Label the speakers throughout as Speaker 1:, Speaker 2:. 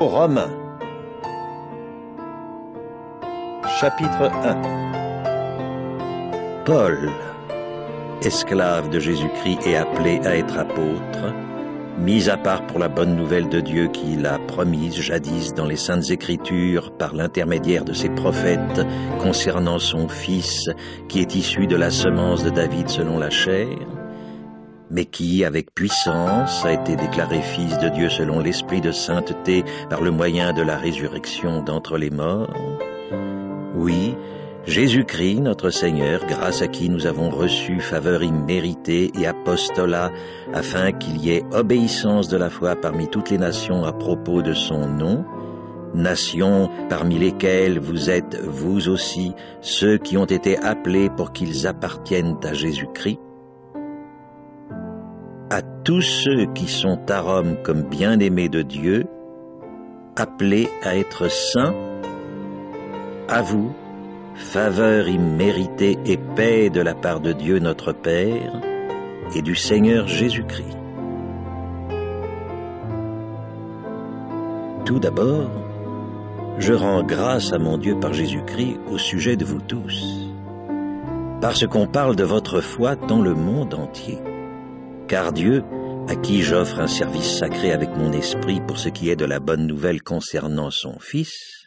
Speaker 1: Romains, chapitre 1. Paul, esclave de Jésus-Christ et appelé à être apôtre, mis à part pour la bonne nouvelle de Dieu qu'il a promise jadis dans les Saintes Écritures par l'intermédiaire de ses prophètes concernant son Fils qui est issu de la semence de David selon la chair, mais qui, avec puissance, a été déclaré Fils de Dieu selon l'Esprit de sainteté par le moyen de la résurrection d'entre les morts. Oui, Jésus-Christ, notre Seigneur, grâce à qui nous avons reçu faveur imméritée et apostolat, afin qu'il y ait obéissance de la foi parmi toutes les nations à propos de son nom, nations parmi lesquelles vous êtes, vous aussi, ceux qui ont été appelés pour qu'ils appartiennent à Jésus-Christ. À tous ceux qui sont à Rome comme bien-aimés de Dieu, appelés à être saints, à vous, faveur imméritée et paix de la part de Dieu notre Père et du Seigneur Jésus-Christ. Tout d'abord, je rends grâce à mon Dieu par Jésus-Christ au sujet de vous tous, parce qu'on parle de votre foi dans le monde entier. Car Dieu, à qui j'offre un service sacré avec mon esprit pour ce qui est de la bonne nouvelle concernant son Fils,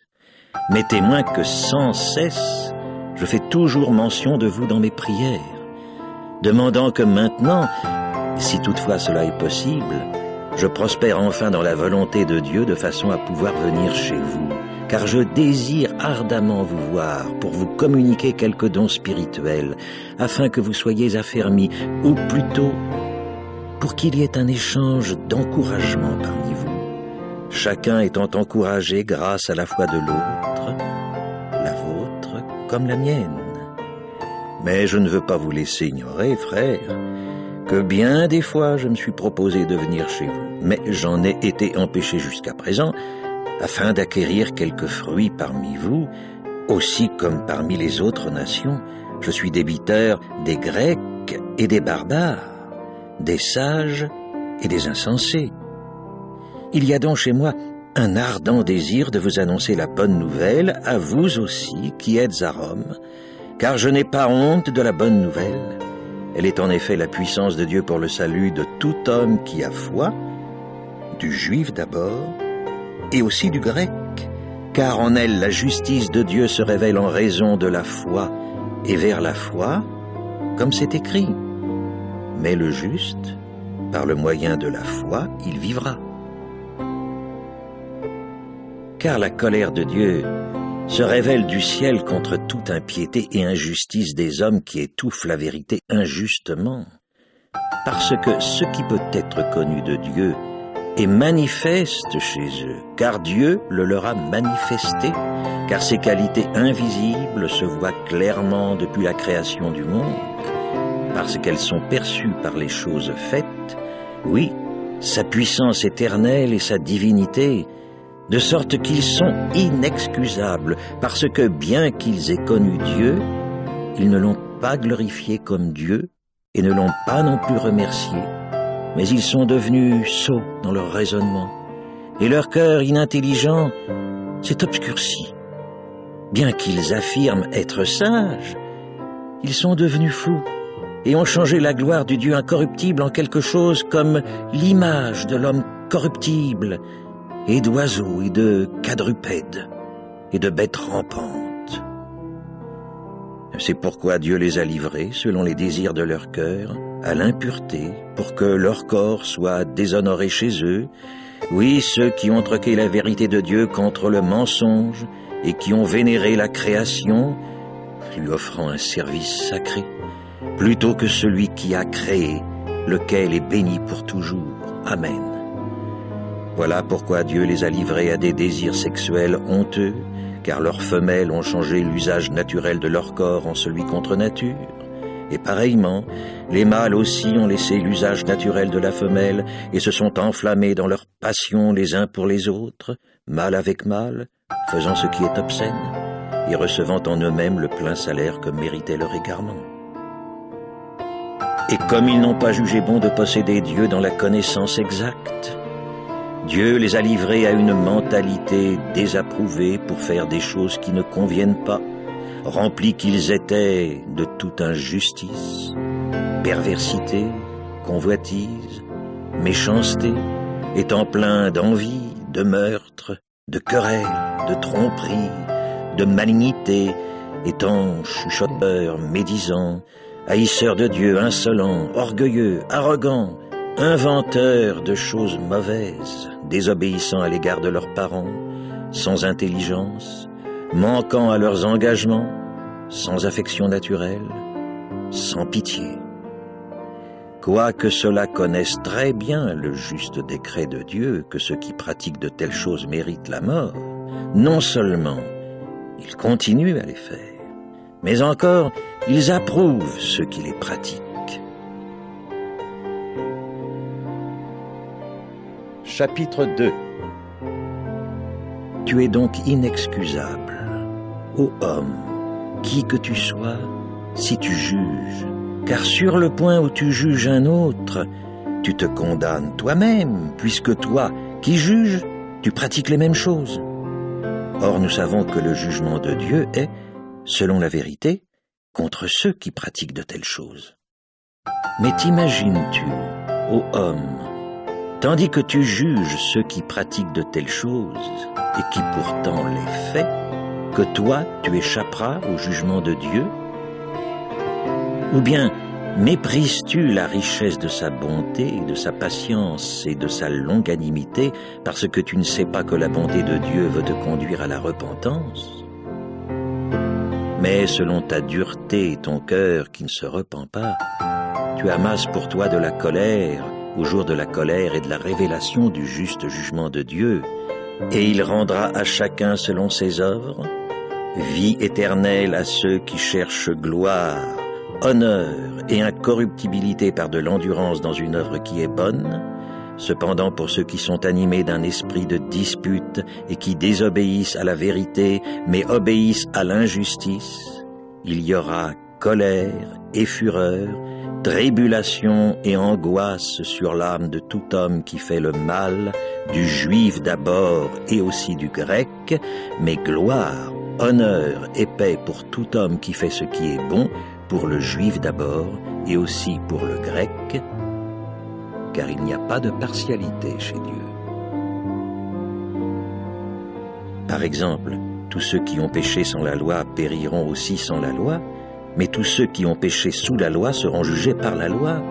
Speaker 1: m'est témoin que sans cesse, je fais toujours mention de vous dans mes prières, demandant que maintenant, si toutefois cela est possible, je prospère enfin dans la volonté de Dieu de façon à pouvoir venir chez vous, car je désire ardemment vous voir pour vous communiquer quelques dons spirituels, afin que vous soyez affermis, ou plutôt pour qu'il y ait un échange d'encouragement parmi vous, chacun étant encouragé grâce à la foi de l'autre, la vôtre comme la mienne. Mais je ne veux pas vous laisser ignorer, frères, que bien des fois je me suis proposé de venir chez vous, mais j'en ai été empêché jusqu'à présent, afin d'acquérir quelques fruits parmi vous, aussi comme parmi les autres nations. Je suis débiteur des Grecs et des barbares, des sages et des insensés. Il y a donc chez moi un ardent désir de vous annoncer la bonne nouvelle, à vous aussi qui êtes à Rome, car je n'ai pas honte de la bonne nouvelle. Elle est en effet la puissance de Dieu pour le salut de tout homme qui a foi, du juif d'abord, et aussi du grec, car en elle la justice de Dieu se révèle en raison de la foi, et vers la foi, comme c'est écrit. Mais le juste, par le moyen de la foi, il vivra. Car la colère de Dieu se révèle du ciel contre toute impiété et injustice des hommes qui étouffent la vérité injustement, parce que ce qui peut être connu de Dieu est manifeste chez eux, car Dieu le leur a manifesté, car ses qualités invisibles se voient clairement depuis la création du monde, parce qu'elles sont perçues par les choses faites, oui, sa puissance éternelle et sa divinité, de sorte qu'ils sont inexcusables, parce que bien qu'ils aient connu Dieu, ils ne l'ont pas glorifié comme Dieu et ne l'ont pas non plus remercié, mais ils sont devenus sots dans leur raisonnement, et leur cœur inintelligent s'est obscurci. Bien qu'ils affirment être sages, ils sont devenus fous, et ont changé la gloire du Dieu incorruptible en quelque chose comme l'image de l'homme corruptible, et d'oiseaux et de quadrupèdes, et de bêtes rampantes. C'est pourquoi Dieu les a livrés, selon les désirs de leur cœur, à l'impureté, pour que leur corps soit déshonoré chez eux, oui, ceux qui ont troqué la vérité de Dieu contre le mensonge, et qui ont vénéré la création, lui offrant un service sacré, plutôt que celui qui a créé, lequel est béni pour toujours. Amen. Voilà pourquoi Dieu les a livrés à des désirs sexuels honteux, car leurs femelles ont changé l'usage naturel de leur corps en celui contre nature. Et pareillement, les mâles aussi ont laissé l'usage naturel de la femelle et se sont enflammés dans leur passion les uns pour les autres, mâle avec mâle, faisant ce qui est obscène, et recevant en eux-mêmes le plein salaire que méritait leur égarement. Et comme ils n'ont pas jugé bon de posséder Dieu dans la connaissance exacte, Dieu les a livrés à une mentalité désapprouvée pour faire des choses qui ne conviennent pas, remplis qu'ils étaient de toute injustice, perversité, convoitise, méchanceté, étant pleins d'envie, de meurtre, de querelle, de tromperie, de malignité, étant chuchoteurs, médisants, haïsseurs de Dieu, insolents, orgueilleux, arrogants, inventeurs de choses mauvaises, désobéissant à l'égard de leurs parents, sans intelligence, manquant à leurs engagements, sans affection naturelle, sans pitié. Quoique ceux-là connaissent très bien le juste décret de Dieu que ceux qui pratiquent de telles choses méritent la mort, non seulement ils continuent à les faire, mais encore ils approuvent ceux qui les pratiquent. Chapitre 2. Tu es donc inexcusable, ô homme, qui que tu sois, si tu juges, car sur le point où tu juges un autre, tu te condamnes toi-même, puisque toi, qui juges, tu pratiques les mêmes choses. Or nous savons que le jugement de Dieu est, selon la vérité, contre ceux qui pratiquent de telles choses. Mais t'imagines-tu, ô homme, tandis que tu juges ceux qui pratiquent de telles choses, et qui pourtant les fait, que toi tu échapperas au jugement de Dieu? Ou bien méprises-tu la richesse de sa bonté, de sa patience et de sa longanimité, parce que tu ne sais pas que la bonté de Dieu veut te conduire à la repentance? Mais selon ta dureté et ton cœur qui ne se repent pas, tu amasses pour toi de la colère, au jour de la colère et de la révélation du juste jugement de Dieu, et il rendra à chacun selon ses œuvres, vie éternelle à ceux qui cherchent gloire, honneur et incorruptibilité par de l'endurance dans une œuvre qui est bonne. Cependant, pour ceux qui sont animés d'un esprit de dispute et qui désobéissent à la vérité, mais obéissent à l'injustice, il y aura colère et fureur, tribulation et angoisse sur l'âme de tout homme qui fait le mal, du juif d'abord et aussi du grec, mais gloire, honneur et paix pour tout homme qui fait ce qui est bon, pour le juif d'abord et aussi pour le grec, car il n'y a pas de partialité chez Dieu. Par exemple, tous ceux qui ont péché sans la loi périront aussi sans la loi, mais tous ceux qui ont péché sous la loi seront jugés par la loi.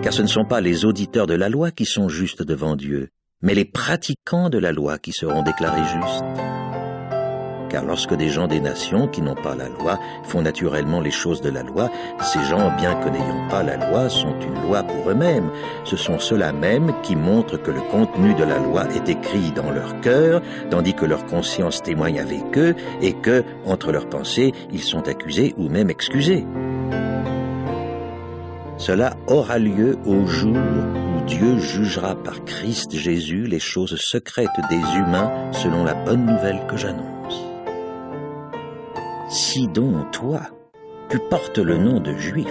Speaker 1: Car ce ne sont pas les auditeurs de la loi qui sont justes devant Dieu, mais les pratiquants de la loi qui seront déclarés justes. Car lorsque des gens des nations qui n'ont pas la loi font naturellement les choses de la loi, ces gens, bien que n'ayant pas la loi, sont une loi pour eux-mêmes. Ce sont ceux-là mêmes qui montrent que le contenu de la loi est écrit dans leur cœur, tandis que leur conscience témoigne avec eux, et que, entre leurs pensées, ils sont accusés ou même excusés. Cela aura lieu au jour où Dieu jugera par Christ Jésus les choses secrètes des humains selon la bonne nouvelle que j'annonce. Si donc, toi, tu portes le nom de juif,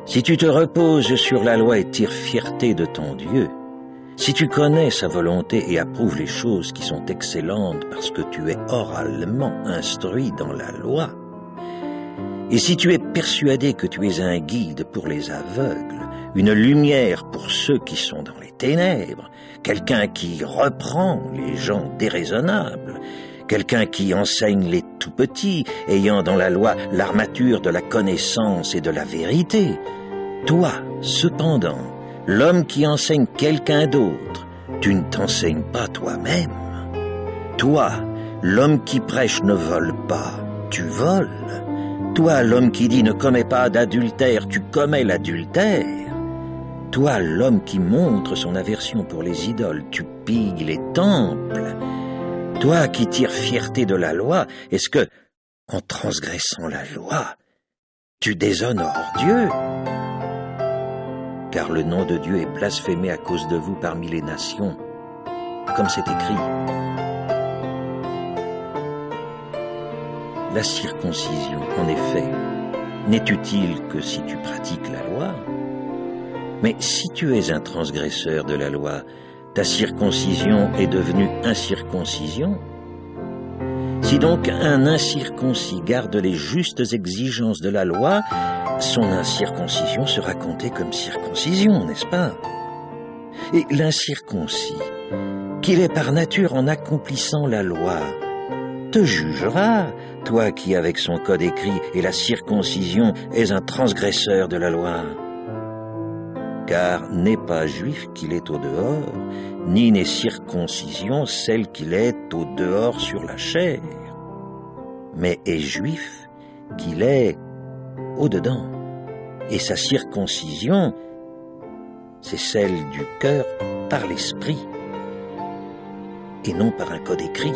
Speaker 1: si tu te reposes sur la loi et tires fierté de ton Dieu, si tu connais sa volonté et approuves les choses qui sont excellentes parce que tu es oralement instruit dans la loi, et si tu es persuadé que tu es un guide pour les aveugles, une lumière pour ceux qui sont dans les ténèbres, quelqu'un qui reprend les gens déraisonnables, quelqu'un qui enseigne les tout-petits, ayant dans la loi l'armature de la connaissance et de la vérité. Toi, cependant, l'homme qui enseigne quelqu'un d'autre, tu ne t'enseignes pas toi-même. Toi, l'homme qui prêche ne vole pas, tu voles. Toi, l'homme qui dit ne commets pas d'adultère, tu commets l'adultère. Toi, l'homme qui montre son aversion pour les idoles, tu pilles les temples. Toi qui tires fierté de la loi, est-ce que, en transgressant la loi, tu déshonores Dieu? Car le nom de Dieu est blasphémé à cause de vous parmi les nations, comme c'est écrit. La circoncision, en effet, n'est utile que si tu pratiques la loi. Mais si tu es un transgresseur de la loi, ta circoncision est devenue incirconcision. Si donc un incirconcis garde les justes exigences de la loi, son incirconcision sera comptée comme circoncision, n'est-ce pas? Et l'incirconcis, qu'il est par nature en accomplissant la loi, te jugera, toi qui avec son code écrit et la circoncision es un transgresseur de la loi. Car n'est pas juif qu'il est au dehors, ni n'est circoncision celle qu'il est au dehors sur la chair, mais est juif qu'il est au dedans. Et sa circoncision, c'est celle du cœur par l'esprit, et non par un code écrit.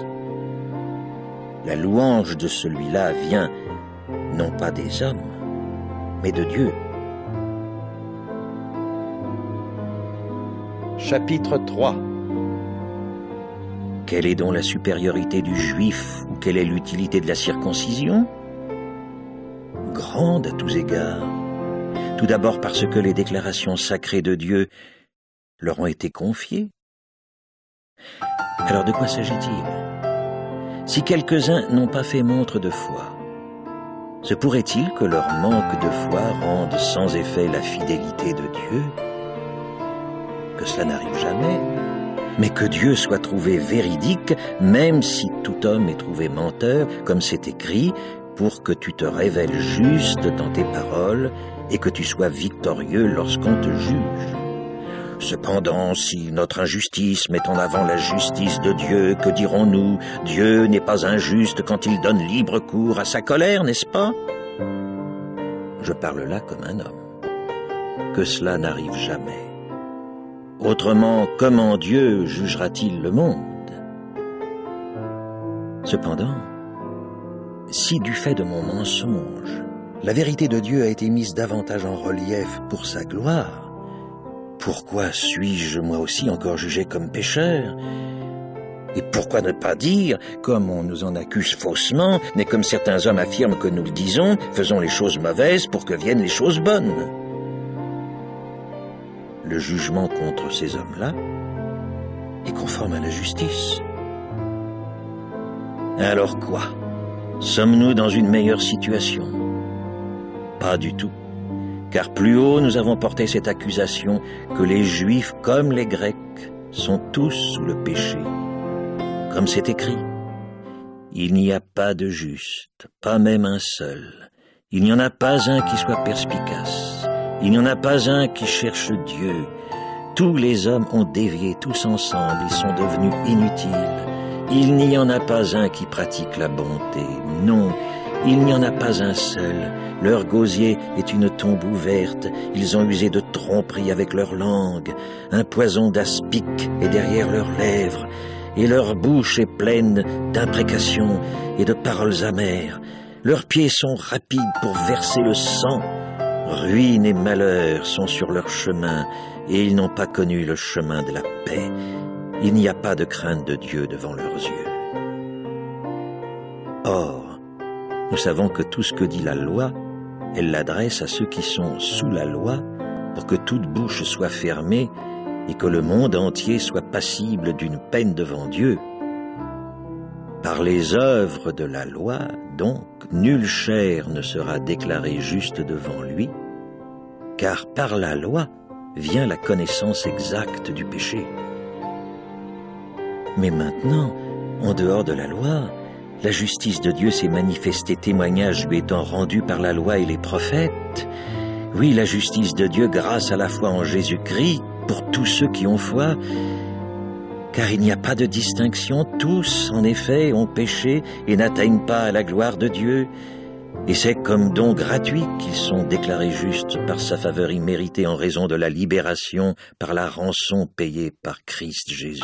Speaker 1: La louange de celui-là vient non pas des hommes, mais de Dieu.
Speaker 2: Chapitre 3.
Speaker 1: Quelle est donc la supériorité du juif ou quelle est l'utilité de la circoncision? Grande à tous égards. Tout d'abord parce que les déclarations sacrées de Dieu leur ont été confiées. Alors de quoi s'agit-il? Si quelques-uns n'ont pas fait montre de foi, se pourrait-il que leur manque de foi rende sans effet la fidélité de Dieu? Que cela n'arrive jamais, mais que Dieu soit trouvé véridique, même si tout homme est trouvé menteur, comme c'est écrit, pour que tu te révèles juste dans tes paroles et que tu sois victorieux lorsqu'on te juge. Cependant, si notre injustice met en avant la justice de Dieu, que dirons-nous? Dieu n'est pas injuste quand il donne libre cours à sa colère, n'est-ce pas? Je parle là comme un homme. Que cela n'arrive jamais. Autrement, comment Dieu jugera-t-il le monde? Cependant, si du fait de mon mensonge, la vérité de Dieu a été mise davantage en relief pour sa gloire, pourquoi suis-je moi aussi encore jugé comme pécheur? Et pourquoi ne pas dire, comme on nous en accuse faussement, mais comme certains hommes affirment que nous le disons, faisons les choses mauvaises pour que viennent les choses bonnes? Le jugement contre ces hommes-là est conforme à la justice. Alors quoi? Sommes-nous dans une meilleure situation? Pas du tout, car plus haut nous avons porté cette accusation que les Juifs comme les Grecs sont tous sous le péché. Comme c'est écrit, il n'y a pas de juste, pas même un seul. Il n'y en a pas un qui soit perspicace. Il n'y en a pas un qui cherche Dieu. Tous les hommes ont dévié, tous ensemble, ils sont devenus inutiles. Il n'y en a pas un qui pratique la bonté. Non, il n'y en a pas un seul. Leur gosier est une tombe ouverte. Ils ont usé de tromperie avec leur langue. Un poison d'aspic est derrière leurs lèvres. Et leur bouche est pleine d'imprécations et de paroles amères. Leurs pieds sont rapides pour verser le sang. Ruine et malheur sont sur leur chemin, et ils n'ont pas connu le chemin de la paix. Il n'y a pas de crainte de Dieu devant leurs yeux. Or, nous savons que tout ce que dit la loi, elle l'adresse à ceux qui sont sous la loi, pour que toute bouche soit fermée et que le monde entier soit passible d'une peine devant Dieu. Par les œuvres de la loi, donc, nulle chair ne sera déclarée juste devant lui, car par la loi vient la connaissance exacte du péché. Mais maintenant, en dehors de la loi, la justice de Dieu s'est manifestée, témoignage lui étant rendu par la loi et les prophètes. Oui, la justice de Dieu grâce à la foi en Jésus-Christ pour tous ceux qui ont foi, car il n'y a pas de distinction, tous, en effet, ont péché et n'atteignent pas à la gloire de Dieu, et c'est comme don gratuit qu'ils sont déclarés justes par sa faveur imméritée en raison de la libération par la rançon payée par Christ Jésus.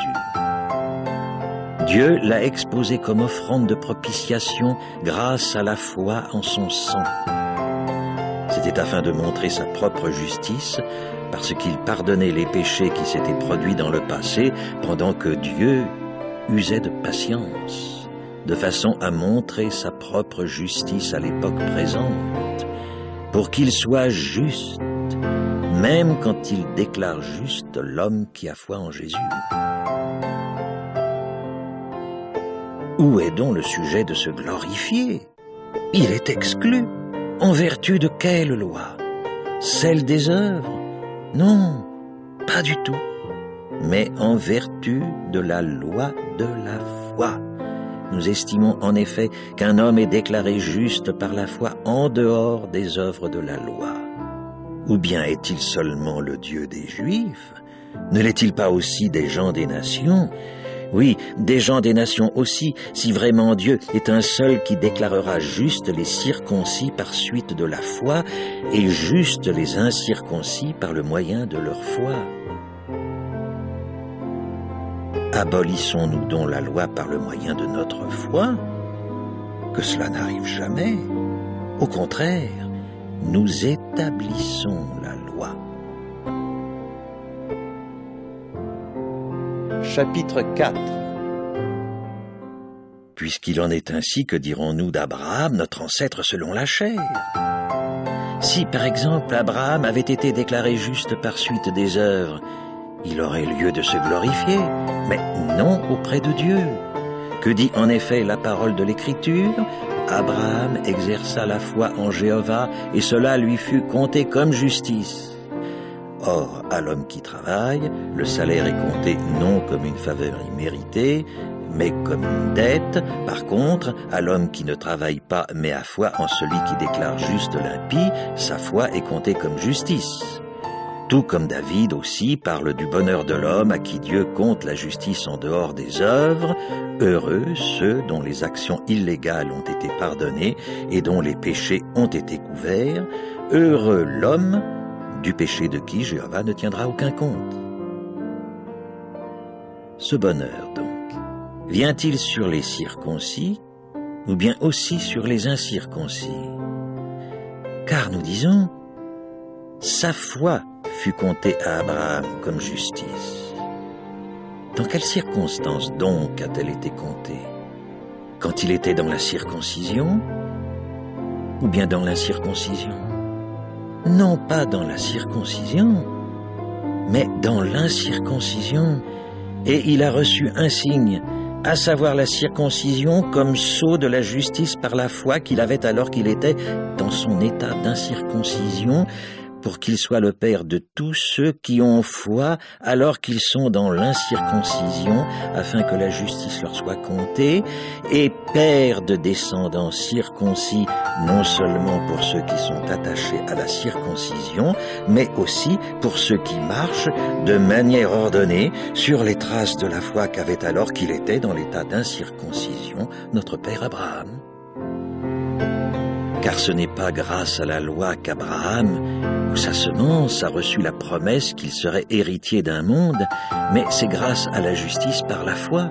Speaker 1: Dieu l'a exposé comme offrande de propitiation grâce à la foi en son sang. C'était afin de montrer sa propre justice, parce qu'il pardonnait les péchés qui s'étaient produits dans le passé, pendant que Dieu usait de patience, de façon à montrer sa propre justice à l'époque présente, pour qu'il soit juste, même quand il déclare juste l'homme qui a foi en Jésus. Où est donc le sujet de se glorifier? Il est exclu. En vertu de quelle loi? Celle des œuvres? Non, pas du tout. Mais en vertu de la loi de la foi. Nous estimons en effet qu'un homme est déclaré juste par la foi en dehors des œuvres de la loi. Ou bien est-il seulement le Dieu des Juifs? Ne l'est-il pas aussi des gens des nations? Oui, des gens des nations aussi, si vraiment Dieu est un seul qui déclarera juste les circoncis par suite de la foi et juste les incirconcis par le moyen de leur foi. Abolissons-nous donc la loi par le moyen de notre foi? Que cela n'arrive jamais. Au contraire, nous établissons la loi. Chapitre 4. Puisqu'il en est ainsi, que dirons-nous d'Abraham, notre ancêtre selon la chair? Si, par exemple, Abraham avait été déclaré juste par suite des œuvres, il aurait lieu de se glorifier, mais non auprès de Dieu. Que dit en effet la parole de l'Écriture? Abraham exerça la foi en Jéhovah, et cela lui fut compté comme justice. Or, à l'homme qui travaille, le salaire est compté non comme une faveur imméritée, mais comme une dette. Par contre, à l'homme qui ne travaille pas, mais a foi en celui qui déclare juste l'impie, sa foi est comptée comme justice. Tout comme David aussi parle du bonheur de l'homme à qui Dieu compte la justice en dehors des œuvres. Heureux ceux dont les actions illégales ont été pardonnées et dont les péchés ont été couverts. Heureux l'homme du péché de qui Jéhovah ne tiendra aucun compte. Ce bonheur, donc, vient-il sur les circoncis ou bien aussi sur les incirconcis? Car nous disons, sa foi fut comptée à Abraham comme justice. Dans quelles circonstances donc a-t-elle été comptée? Quand il était dans la circoncision ou bien dans l'incirconcision? Non pas dans la circoncision, mais dans l'incirconcision. Et il a reçu un signe, à savoir la circoncision comme sceau de la justice par la foi qu'il avait alors qu'il était dans son état d'incirconcision, pour qu'il soit le père de tous ceux qui ont foi alors qu'ils sont dans l'incirconcision, afin que la justice leur soit comptée, et père de descendants circoncis, non seulement pour ceux qui sont attachés à la circoncision, mais aussi pour ceux qui marchent de manière ordonnée sur les traces de la foi qu'avait alors qu'il était dans l'état d'incirconcision notre père Abraham. Car ce n'est pas grâce à la loi qu'Abraham, ou sa semence, a reçu la promesse qu'il serait héritier d'un monde, mais c'est grâce à la justice par la foi.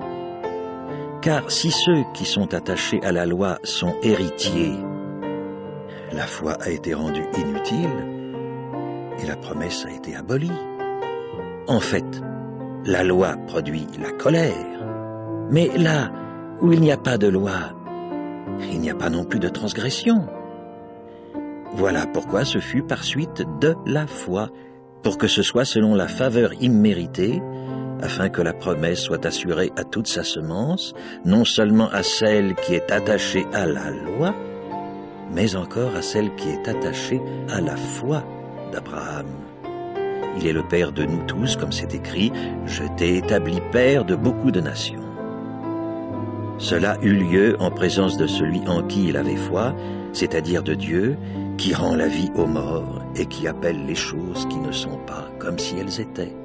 Speaker 1: Car si ceux qui sont attachés à la loi sont héritiers, la foi a été rendue inutile et la promesse a été abolie. En fait, la loi produit la colère, mais là où il n'y a pas de loi, il n'y a pas non plus de transgression. Voilà pourquoi ce fut par suite de la foi, pour que ce soit selon la faveur imméritée, afin que la promesse soit assurée à toute sa semence, non seulement à celle qui est attachée à la loi, mais encore à celle qui est attachée à la foi d'Abraham. Il est le père de nous tous, comme c'est écrit, « Je t'ai établi père de beaucoup de nations ». Cela eut lieu en présence de celui en qui il avait foi, c'est-à-dire de Dieu, qui rend la vie aux morts et qui appelle les choses qui ne sont pas comme si elles étaient.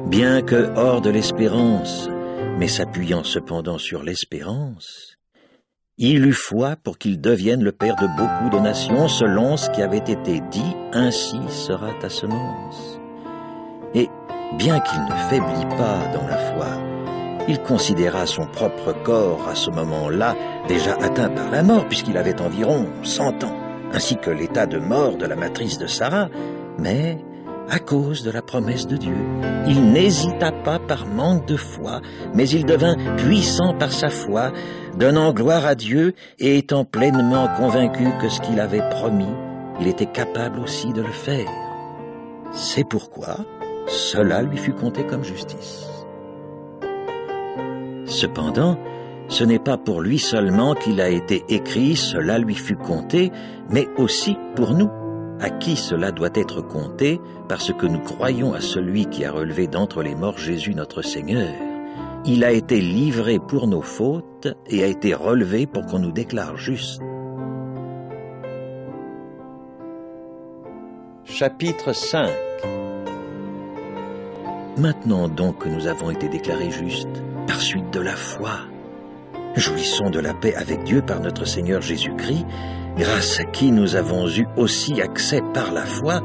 Speaker 1: Bien que hors de l'espérance, mais s'appuyant cependant sur l'espérance, il eut foi pour qu'il devienne le père de beaucoup de nations, selon ce qui avait été dit, ainsi sera ta semence. Et bien qu'il ne faiblit pas dans la foi, il considéra son propre corps à ce moment-là déjà atteint par la mort, puisqu'il avait environ 100 ans, ainsi que l'état de mort de la matrice de Sarah, mais à cause de la promesse de Dieu. Il n'hésita pas par manque de foi, mais il devint puissant par sa foi, donnant gloire à Dieu et étant pleinement convaincu que ce qu'il avait promis, il était capable aussi de le faire. C'est pourquoi cela lui fut compté comme justice. Cependant, ce n'est pas pour lui seulement qu'il a été écrit « cela lui fut compté », mais aussi pour nous, à qui cela doit être compté, parce que nous croyons à celui qui a relevé d'entre les morts Jésus notre Seigneur. Il a été livré pour nos fautes et a été relevé pour qu'on nous déclare justes. Chapitre 5. Maintenant donc que nous avons été déclarés justes, par suite de la foi, jouissons de la paix avec Dieu par notre Seigneur Jésus-Christ, grâce à qui nous avons eu aussi accès par la foi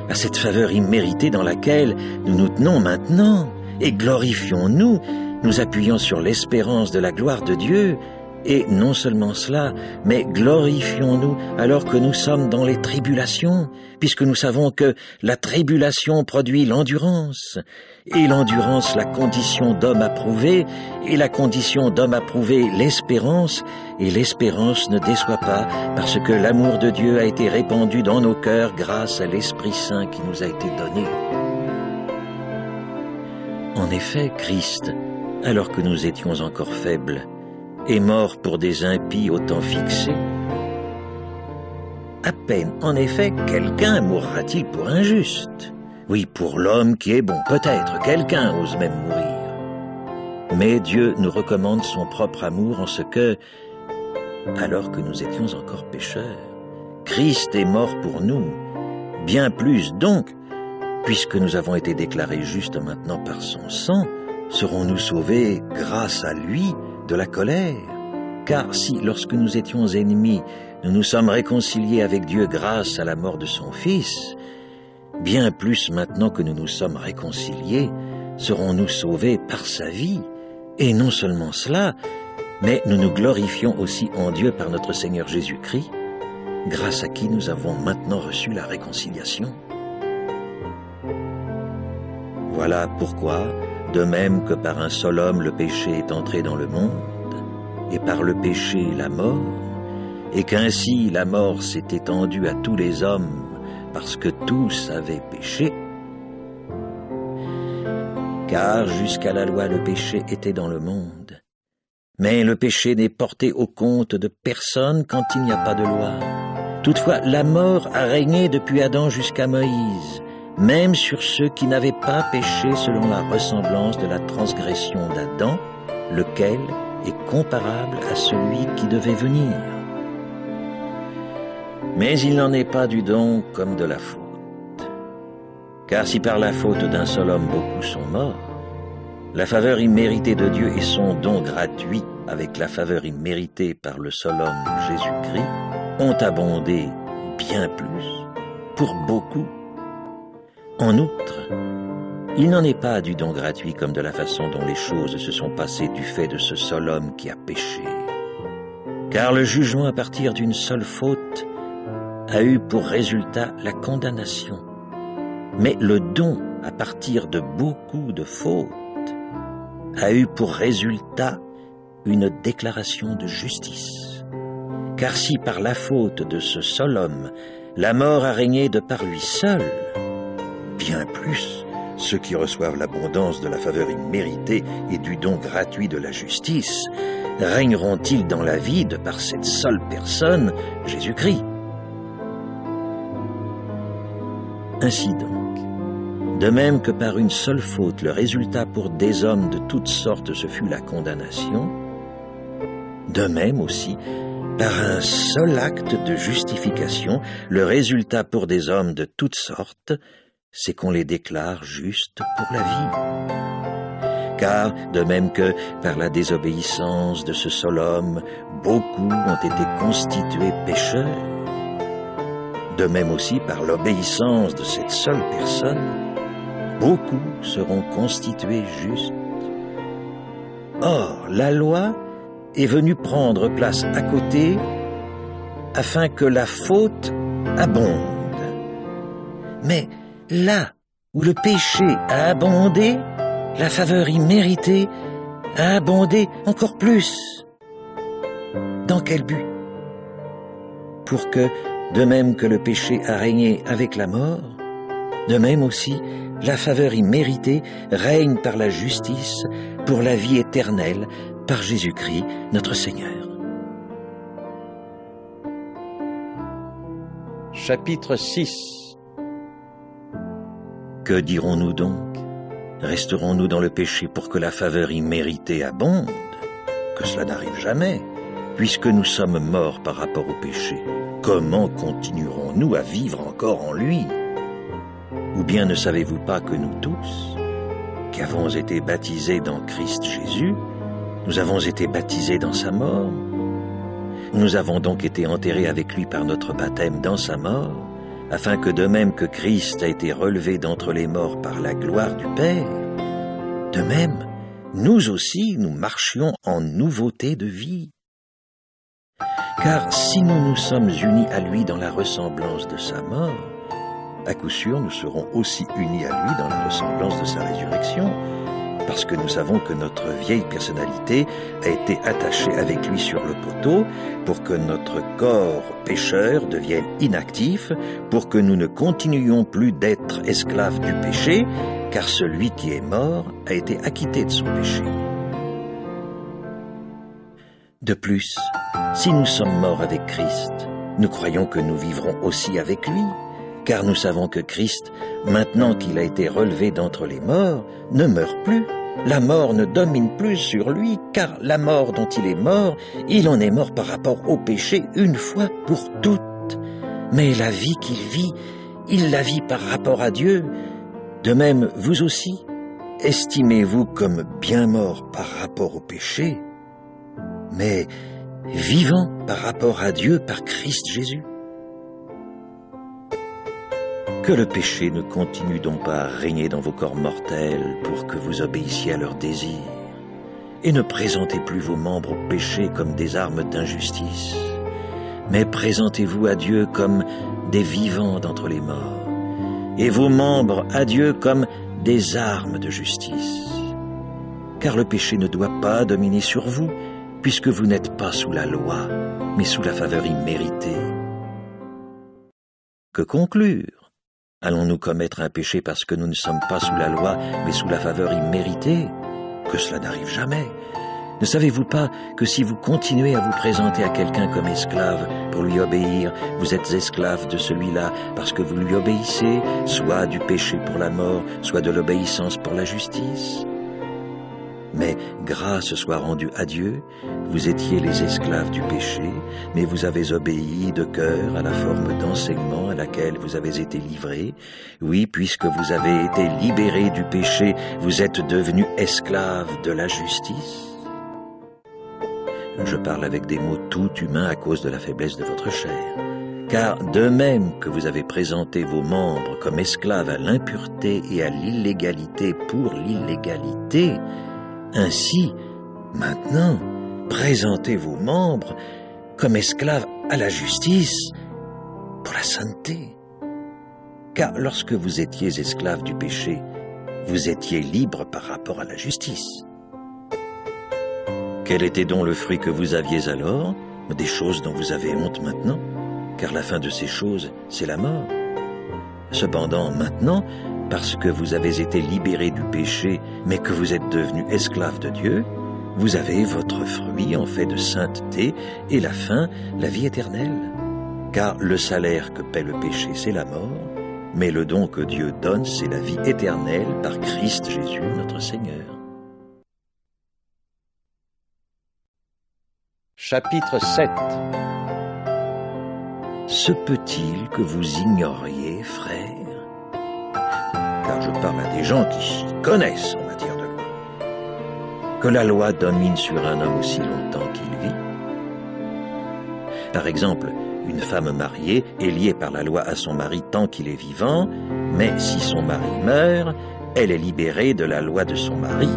Speaker 1: à cette faveur imméritée dans laquelle nous nous tenons maintenant, et glorifions-nous, nous appuyons sur l'espérance de la gloire de Dieu, et non seulement cela, mais glorifions-nous alors que nous sommes dans les tribulations, puisque nous savons que la tribulation produit l'endurance, et l'endurance la condition d'homme approuvé, et la condition d'homme approuvé l'espérance, et l'espérance ne déçoit pas, parce que l'amour de Dieu a été répandu dans nos cœurs grâce à l'Esprit Saint qui nous a été donné. En effet, Christ, alors que nous étions encore faibles, est mort pour des impies au temps fixé. À peine, en effet, quelqu'un mourra-t-il pour un juste. Oui, pour l'homme qui est bon, peut-être, quelqu'un ose même mourir. Mais Dieu nous recommande son propre amour en ce que, alors que nous étions encore pécheurs, Christ est mort pour nous. Bien plus donc, puisque nous avons été déclarés justes maintenant par son sang, serons-nous sauvés grâce à lui de la colère? Car si, lorsque nous étions ennemis, nous nous sommes réconciliés avec Dieu grâce à la mort de son Fils, bien plus maintenant que nous nous sommes réconciliés, serons-nous sauvés par sa vie. Et non seulement cela, mais nous nous glorifions aussi en Dieu par notre Seigneur Jésus-Christ, grâce à qui nous avons maintenant reçu la réconciliation. Voilà pourquoi, de même que par un seul homme le péché est entré dans le monde, et par le péché la mort, et qu'ainsi la mort s'est étendue à tous les hommes, parce que tous avaient péché, car jusqu'à la loi le péché était dans le monde. Mais le péché n'est porté au compte de personne quand il n'y a pas de loi. Toutefois, la mort a régné depuis Adam jusqu'à Moïse, même sur ceux qui n'avaient pas péché selon la ressemblance de la transgression d'Adam, lequel est comparable à celui qui devait venir. Mais il n'en est pas du don comme de la faute. Car si par la faute d'un seul homme beaucoup sont morts, la faveur imméritée de Dieu et son don gratuit avec la faveur imméritée par le seul homme Jésus-Christ ont abondé bien plus, pour beaucoup. En outre, il n'en est pas du don gratuit comme de la façon dont les choses se sont passées du fait de ce seul homme qui a péché. Car le jugement à partir d'une seule faute a eu pour résultat la condamnation. Mais le don à partir de beaucoup de fautes a eu pour résultat une déclaration de justice. Car si par la faute de ce seul homme, la mort a régné de par lui seul, bien plus, ceux qui reçoivent l'abondance de la faveur imméritée et du don gratuit de la justice, régneront-ils dans la vie de par cette seule personne, Jésus-Christ. Ainsi donc, de même que par une seule faute, le résultat pour des hommes de toutes sortes ce fut la condamnation, de même aussi, par un seul acte de justification, le résultat pour des hommes de toutes sortes, c'est qu'on les déclare justes pour la vie. Car, de même que par la désobéissance de ce seul homme, beaucoup ont été constitués pécheurs, de même aussi par l'obéissance de cette seule personne, beaucoup seront constitués justes. Or, la loi est venue prendre place à côté afin que la faute abonde. Mais là où le péché a abondé, la faveur imméritée a abondé encore plus. Dans quel but? Pour que, de même que le péché a régné avec la mort, De même aussi, la faveur imméritée règne par la justice pour la vie éternelle par Jésus-Christ notre Seigneur. Chapitre 6. Que dirons-nous donc? Resterons-nous dans le péché pour que la faveur imméritée abonde? Que cela n'arrive jamais, puisque nous sommes morts par rapport au péché. Comment continuerons-nous à vivre encore en lui? Ou bien ne savez-vous pas que nous tous, qui avons été baptisés dans Christ Jésus, nous avons été baptisés dans sa mort? Nous avons donc été enterrés avec lui par notre baptême dans sa mort, afin que de même que Christ a été relevé d'entre les morts par la gloire du Père, de même, nous aussi, nous marchions en nouveauté de vie. Car si nous nous sommes unis à lui dans la ressemblance de sa mort, à coup sûr, nous serons aussi unis à lui dans la ressemblance de sa résurrection, parce que nous savons que notre vieille personnalité a été attachée avec lui sur le poteau pour que notre corps pécheur devienne inactif, pour que nous ne continuions plus d'être esclaves du péché, car celui qui est mort a été acquitté de son péché. De plus, si nous sommes morts avec Christ, nous croyons que nous vivrons aussi avec lui, car nous savons que Christ, maintenant qu'il a été relevé d'entre les morts, ne meurt plus. La mort ne domine plus sur lui, car la mort dont il est mort, il en est mort par rapport au péché une fois pour toutes. Mais la vie qu'il vit, il la vit par rapport à Dieu. De même, vous aussi, estimez-vous comme bien mort par rapport au péché, mais vivant par rapport à Dieu par Christ Jésus. Que le péché ne continue donc pas à régner dans vos corps mortels pour que vous obéissiez à leurs désirs, et ne présentez plus vos membres au péché comme des armes d'injustice, mais présentez-vous à Dieu comme des vivants d'entre les morts, et vos membres à Dieu comme des armes de justice. Car le péché ne doit pas dominer sur vous, puisque vous n'êtes pas sous la loi, mais sous la faveur imméritée. Que conclure? Allons-nous commettre un péché parce que nous ne sommes pas sous la loi, mais sous la faveur imméritée? Que cela n'arrive jamais. Ne savez-vous pas que si vous continuez à vous présenter à quelqu'un comme esclave pour lui obéir, vous êtes esclave de celui-là parce que vous lui obéissez, soit du péché pour la mort, soit de l'obéissance pour la justice? Mais grâce soit rendue à Dieu, vous étiez les esclaves du péché, mais vous avez obéi de cœur à la forme d'enseignement à laquelle vous avez été livrés. Oui, puisque vous avez été libérés du péché, vous êtes devenus esclaves de la justice. Je parle avec des mots tout humains à cause de la faiblesse de votre chair. Car de même que vous avez présenté vos membres comme esclaves à l'impureté et à l'illégalité pour l'illégalité, ainsi, maintenant, présentez vos membres comme esclaves à la justice pour la sainteté. Car lorsque vous étiez esclaves du péché, vous étiez libres par rapport à la justice. Quel était donc le fruit que vous aviez alors? Des choses dont vous avez honte maintenant, car la fin de ces choses, c'est la mort. Cependant, maintenant, parce que vous avez été libérés du péché, mais que vous êtes devenus esclaves de Dieu, vous avez votre fruit en fait de sainteté, et la fin, la vie éternelle. Car le salaire que paie le péché, c'est la mort, mais le don que Dieu donne, c'est la vie éternelle par Christ Jésus, notre Seigneur. Chapitre 7. Se peut-il que vous ignoriez, frères, car je parle à des gens qui s'y connaissent en matière de loi, que la loi domine sur un homme aussi longtemps qu'il vit? Par exemple, une femme mariée est liée par la loi à son mari tant qu'il est vivant, mais si son mari meurt, elle est libérée de la loi de son mari.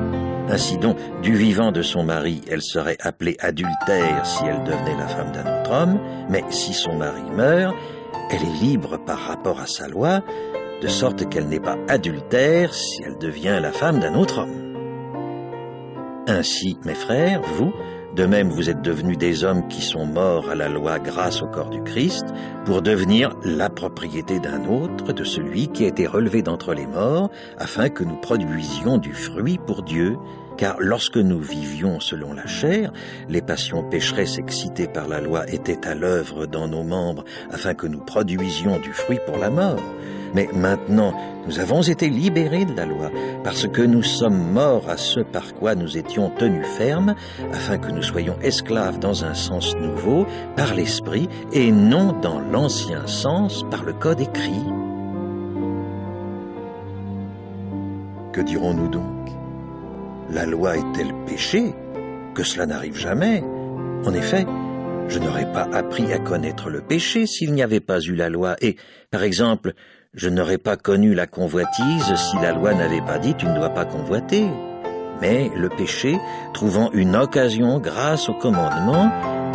Speaker 1: Ainsi donc, du vivant de son mari, elle serait appelée adultère si elle devenait la femme d'un autre homme, mais si son mari meurt, elle est libre par rapport à sa loi, de sorte qu'elle n'est pas adultère si elle devient la femme d'un autre homme. Ainsi, mes frères, vous, De même, vous êtes devenus des hommes qui sont morts à la loi grâce au corps du Christ, pour devenir la propriété d'un autre, de celui qui a été relevé d'entre les morts, afin que nous produisions du fruit pour Dieu. Car lorsque nous vivions selon la chair, les passions pécheresses excitées par la loi étaient à l'œuvre dans nos membres, afin que nous produisions du fruit pour la mort. Mais maintenant, nous avons été libérés de la loi, parce que nous sommes morts à ce par quoi nous étions tenus fermes, afin que nous soyons esclaves dans un sens nouveau, par l'esprit, et non dans l'ancien sens, par le code écrit. Que dirons-nous donc? La loi est-elle péché? Que cela n'arrive jamais. En effet, je n'aurais pas appris à connaître le péché s'il n'y avait pas eu la loi. Et, par exemple, je n'aurais pas connu la convoitise si la loi n'avait pas dit « tu ne dois pas convoiter ». Mais le péché, trouvant une occasion grâce au commandement,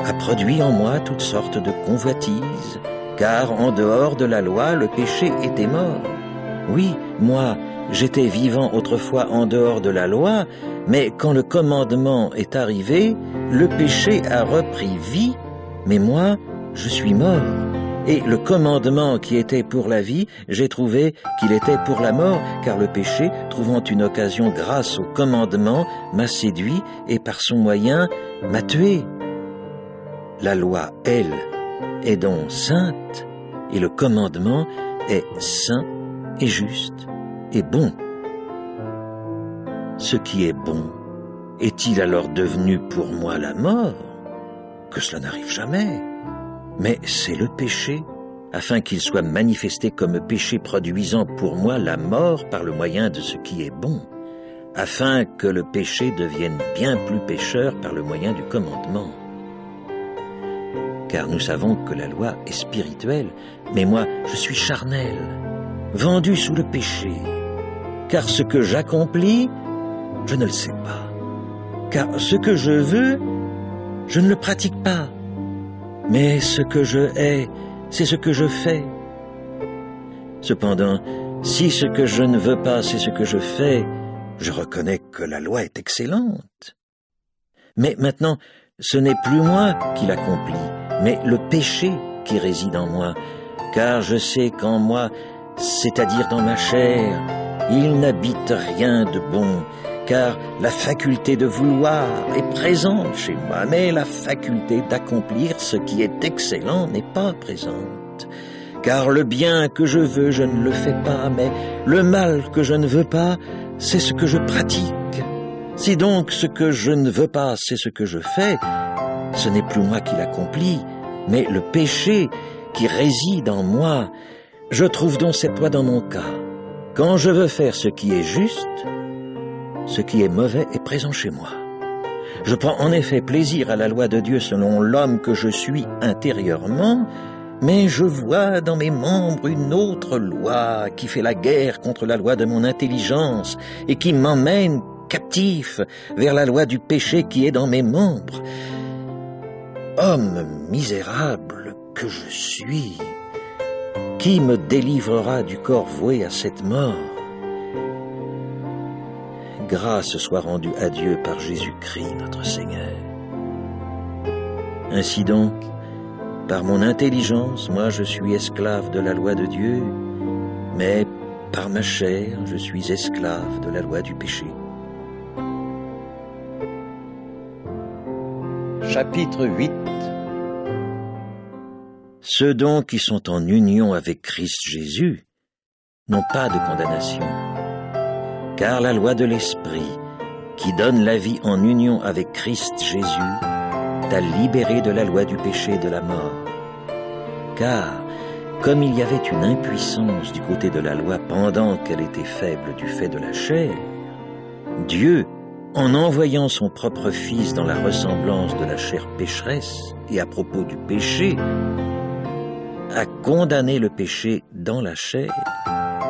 Speaker 1: a produit en moi toutes sortes de convoitises, car en dehors de la loi, le péché était mort. Oui, moi, j'étais vivant autrefois en dehors de la loi, mais quand le commandement est arrivé, le péché a repris vie, mais moi, je suis mort. Et le commandement qui était pour la vie, j'ai trouvé qu'il était pour la mort, car le péché, trouvant une occasion grâce au commandement, m'a séduit et par son moyen m'a tué. La loi, elle, est donc sainte, et le commandement est saint et juste et bon. Ce qui est bon, est-il alors devenu pour moi la mort? Que cela n'arrive jamais. Mais c'est le péché, afin qu'il soit manifesté comme péché produisant pour moi la mort par le moyen de ce qui est bon, afin que le péché devienne bien plus pécheur par le moyen du commandement. Car nous savons que la loi est spirituelle, mais moi je suis charnel, vendu sous le péché, car ce que j'accomplis, je ne le sais pas, car ce que je veux, je ne le pratique pas. Mais ce que je hais, c'est ce que je fais. Cependant, si ce que je ne veux pas, c'est ce que je fais, je reconnais que la loi est excellente. Mais maintenant, ce n'est plus moi qui l'accomplis, mais le péché qui réside en moi, car je sais qu'en moi, c'est-à-dire dans ma chair, il n'habite rien de bon, car la faculté de vouloir est présente chez moi, mais la faculté d'accomplir ce qui est excellent n'est pas présente. Car le bien que je veux, je ne le fais pas, mais le mal que je ne veux pas, c'est ce que je pratique. Si donc ce que je ne veux pas, c'est ce que je fais, ce n'est plus moi qui l'accomplis, mais le péché qui réside en moi. Je trouve donc cette loi dans mon cas. Quand je veux faire ce qui est juste, ce qui est mauvais est présent chez moi. Je prends en effet plaisir à la loi de Dieu selon l'homme que je suis intérieurement, mais je vois dans mes membres une autre loi qui fait la guerre contre la loi de mon intelligence et qui m'emmène captif vers la loi du péché qui est dans mes membres. Homme misérable que je suis, qui me délivrera du corps voué à cette mort? Grâce soit rendue à Dieu par Jésus-Christ notre Seigneur. Ainsi donc, par mon intelligence, moi je suis esclave de la loi de Dieu, mais par ma chair, je suis esclave de la loi du péché. Chapitre 8. Ceux donc qui sont en union avec Christ Jésus n'ont pas de condamnation. Car la loi de l'Esprit, qui donne la vie en union avec Christ Jésus, t'a libéré de la loi du péché et de la mort. Car, comme il y avait une impuissance du côté de la loi pendant qu'elle était faible du fait de la chair, Dieu, en envoyant son propre Fils dans la ressemblance de la chair pécheresse et à propos du péché, a condamné le péché dans la chair,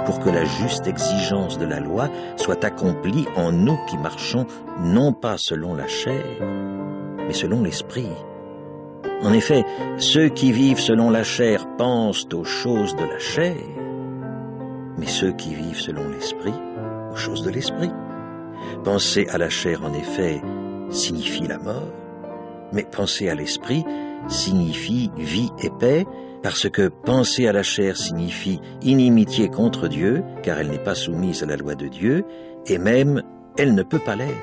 Speaker 1: pour que la juste exigence de la loi soit accomplie en nous qui marchons non pas selon la chair, mais selon l'esprit. En effet, ceux qui vivent selon la chair pensent aux choses de la chair, mais ceux qui vivent selon l'esprit, aux choses de l'esprit. Penser à la chair, en effet, signifie la mort, Mais penser à l'esprit signifie vie et paix, parce que penser à la chair signifie inimitié contre Dieu, car elle n'est pas soumise à la loi de Dieu, et même elle ne peut pas l'être.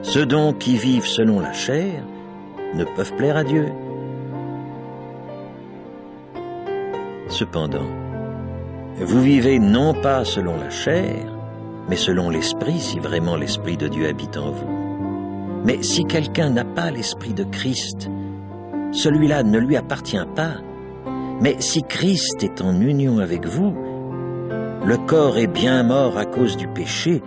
Speaker 1: Ceux donc qui vivent selon la chair ne peuvent plaire à Dieu. Cependant, vous vivez non pas selon la chair, mais selon l'esprit, si vraiment l'esprit de Dieu habite en vous. Mais si quelqu'un n'a pas l'esprit de Christ, celui-là ne lui appartient pas. Mais si Christ est en union avec vous, le corps est bien mort à cause du péché,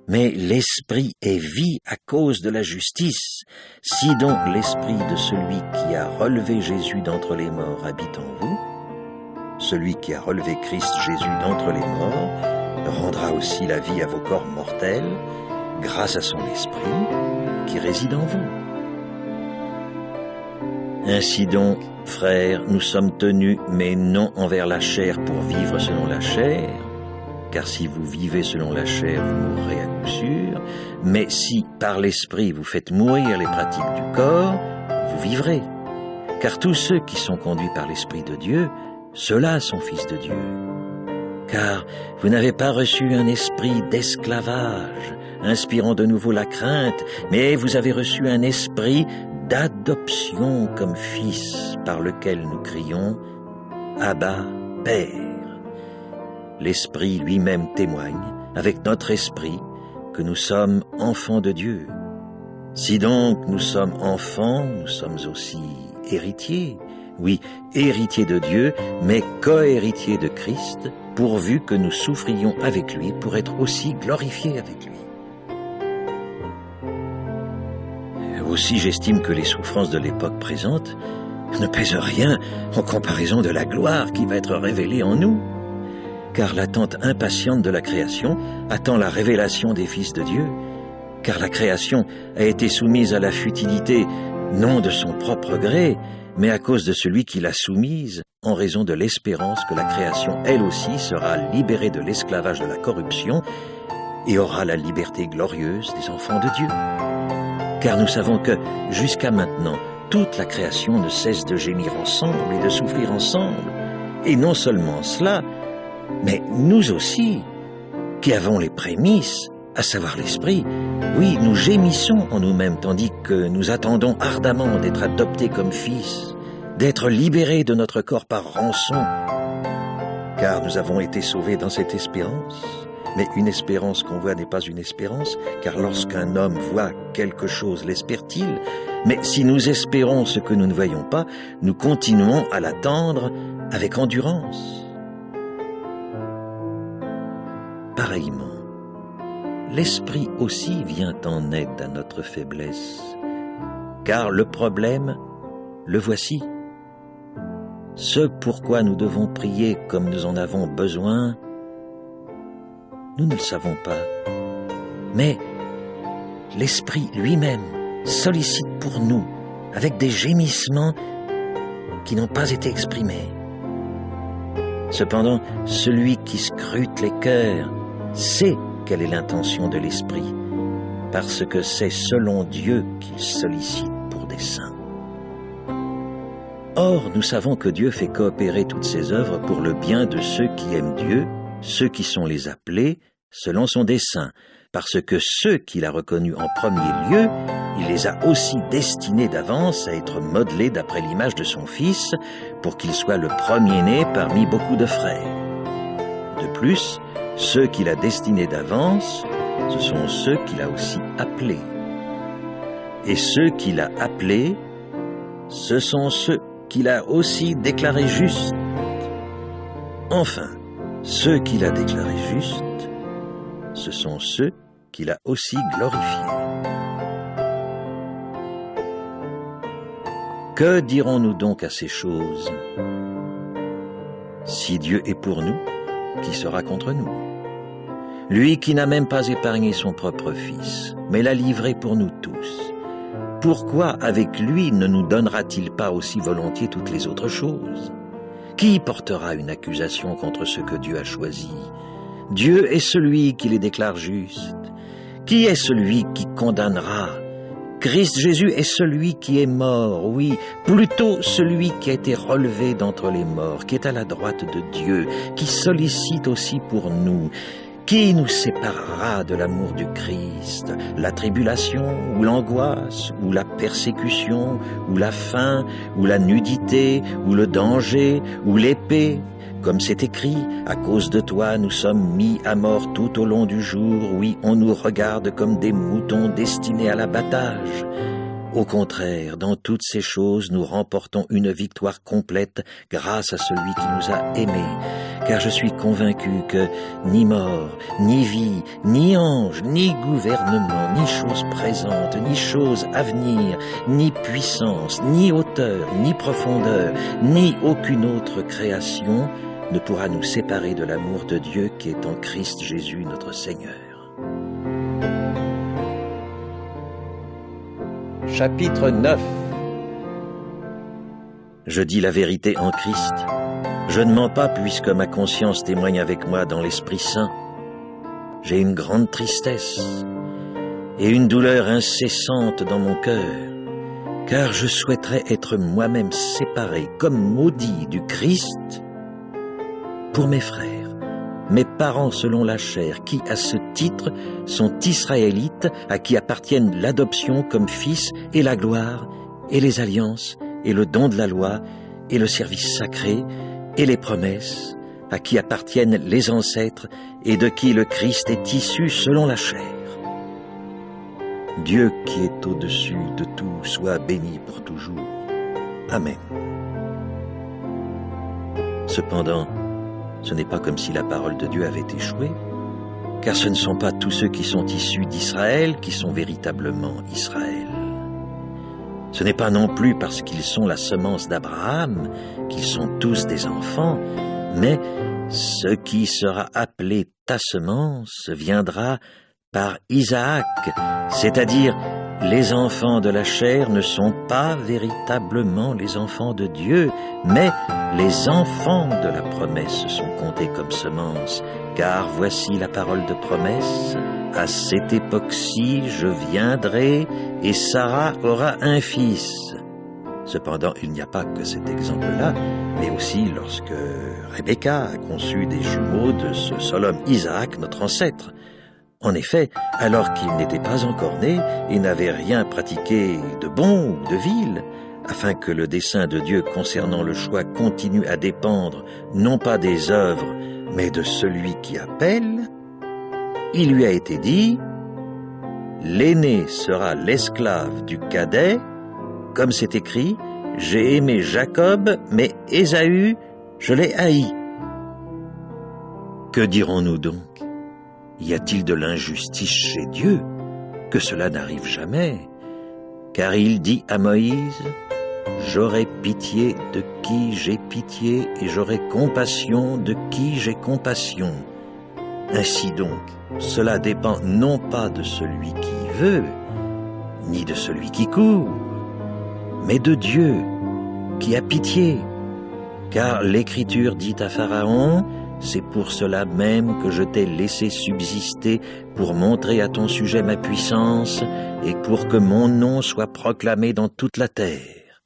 Speaker 1: mais l'esprit est vie à cause de la justice. Si donc l'esprit de celui qui a relevé Jésus d'entre les morts habite en vous, celui qui a relevé Christ Jésus d'entre les morts rendra aussi la vie à vos corps mortels grâce à son esprit qui réside en vous. Ainsi donc, frères, nous sommes tenus, mais non envers la chair pour vivre selon la chair, car si vous vivez selon la chair, vous mourrez à coup sûr, mais si par l'esprit vous faites mourir les pratiques du corps, vous vivrez. Car tous ceux qui sont conduits par l'Esprit de Dieu, ceux-là sont fils de Dieu. Car vous n'avez pas reçu un esprit d'esclavage, inspirant de nouveau la crainte, mais vous avez reçu un esprit d'adoption comme fils, par lequel nous crions « Abba, Père ». L'Esprit lui-même témoigne, avec notre esprit, que nous sommes enfants de Dieu. Si donc nous sommes enfants, nous sommes aussi héritiers. Oui, héritiers de Dieu, mais co-héritiers de Christ, pourvu que nous souffrions avec lui pour être aussi glorifiés avec lui. Aussi, j'estime que les souffrances de l'époque présente ne pèsent rien en comparaison de la gloire qui va être révélée en nous. Car l'attente impatiente de la création attend la révélation des fils de Dieu, car la création a été soumise à la futilité, non de son propre gré, mais à cause de celui qui l'a soumise, en raison de l'espérance que la création, elle aussi, sera libérée de l'esclavage de la corruption et aura la liberté glorieuse des enfants de Dieu. Car nous savons que, jusqu'à maintenant, toute la création ne cesse de gémir ensemble et de souffrir ensemble. Et non seulement cela, mais nous aussi, qui avons les prémices, à savoir l'esprit, oui, nous gémissons en nous-mêmes, tandis que nous attendons ardemment d'être adoptés comme fils, d'être libérés de notre corps par rançon, car nous avons été sauvés dans cette espérance. Mais une espérance qu'on voit n'est pas une espérance, car lorsqu'un homme voit quelque chose, l'espère-t-il? Mais si nous espérons ce que nous ne voyons pas, nous continuons à l'attendre avec endurance. Pareillement, l'esprit aussi vient en aide à notre faiblesse, car le problème, le voici. Ce pourquoi nous devons prier comme nous en avons besoin, nous ne le savons pas, mais l'Esprit lui-même sollicite pour nous avec des gémissements qui n'ont pas été exprimés. Cependant, celui qui scrute les cœurs sait quelle est l'intention de l'Esprit, parce que c'est selon Dieu qu'il sollicite pour des saints. Or, nous savons que Dieu fait coopérer toutes ses œuvres pour le bien de ceux qui aiment Dieu, ceux qui sont les appelés selon son dessein, parce que ceux qu'il a reconnus en premier lieu, il les a aussi destinés d'avance à être modelés d'après l'image de son Fils, pour qu'il soit le premier-né parmi beaucoup de frères. De plus, ceux qu'il a destinés d'avance, ce sont ceux qu'il a aussi appelés. Et ceux qu'il a appelés, ce sont ceux qu'il a aussi déclarés justes. Enfin, ceux qu'il a déclarés justes, ce sont ceux qu'il a aussi glorifiés. Que dirons-nous donc à ces choses? Si Dieu est pour nous, qui sera contre nous? Lui qui n'a même pas épargné son propre Fils, mais l'a livré pour nous tous, pourquoi avec lui ne nous donnera-t-il pas aussi volontiers toutes les autres choses? Qui portera une accusation contre ceux que Dieu a choisis? Dieu est celui qui les déclare justes. Qui est celui qui condamnera? Christ Jésus est celui qui est mort, oui, plutôt celui qui a été relevé d'entre les morts, qui est à la droite de Dieu, qui sollicite aussi pour nous. Qui nous séparera de l'amour du Christ? La tribulation, ou l'angoisse, ou la persécution, ou la faim, ou la nudité, ou le danger, ou l'épée? Comme c'est écrit, à cause de toi, nous sommes mis à mort tout au long du jour. Oui, on nous regarde comme des moutons destinés à l'abattage. Au contraire, dans toutes ces choses, nous remportons une victoire complète grâce à celui qui nous a aimés. Car je suis convaincu que ni mort, ni vie, ni ange, ni gouvernement, ni chose présente, ni chose à venir, ni puissance, ni hauteur, ni profondeur, ni aucune autre création ne pourra nous séparer de l'amour de Dieu qui est en Christ Jésus notre Seigneur. Chapitre 9. Je dis la vérité en Christ. Je ne mens pas puisque ma conscience témoigne avec moi dans l'Esprit Saint. J'ai une grande tristesse et une douleur incessante dans mon cœur, car je souhaiterais être moi-même séparé comme maudit du Christ pour mes frères, mes parents selon la chair, qui à ce titre sont israélites, à qui appartiennent l'adoption comme fils et la gloire et les alliances et le don de la loi et le service sacré et les promesses, à qui appartiennent les ancêtres et de qui le Christ est issu selon la chair. Dieu qui est au-dessus de tout soit béni pour toujours. Amen. Cependant, ce n'est pas comme si la parole de Dieu avait échoué, car ce ne sont pas tous ceux qui sont issus d'Israël qui sont véritablement Israël. Ce n'est pas non plus parce qu'ils sont la semence d'Abraham qu'ils sont tous des enfants, mais ce qui sera appelé ta semence viendra par Isaac, c'est-à-dire les enfants de la chair ne sont pas véritablement les enfants de Dieu, mais les enfants de la promesse sont comptés comme semences, car voici la parole de promesse. À cette époque-ci, je viendrai et Sarah aura un fils. Cependant, il n'y a pas que cet exemple-là, mais aussi lorsque Rebecca a conçu des jumeaux de ce seul homme Isaac, notre ancêtre. En effet, alors qu'il n'était pas encore né et n'avait rien pratiqué de bon ou de vil, afin que le dessein de Dieu concernant le choix continue à dépendre non pas des œuvres, mais de celui qui appelle, il lui a été dit « L'aîné sera l'esclave du cadet », comme c'est écrit « J'ai aimé Jacob, mais Ésaü, je l'ai haï ». Que dirons-nous donc? Y a-t-il de l'injustice chez Dieu? Que cela n'arrive jamais. Car il dit à Moïse, « J'aurai pitié de qui j'ai pitié et j'aurai compassion de qui j'ai compassion. » Ainsi donc, cela dépend non pas de celui qui veut, ni de celui qui court, mais de Dieu qui a pitié. Car l'Écriture dit à Pharaon, « C'est pour cela même que je t'ai laissé subsister pour montrer à ton sujet ma puissance et pour que mon nom soit proclamé dans toute la terre. »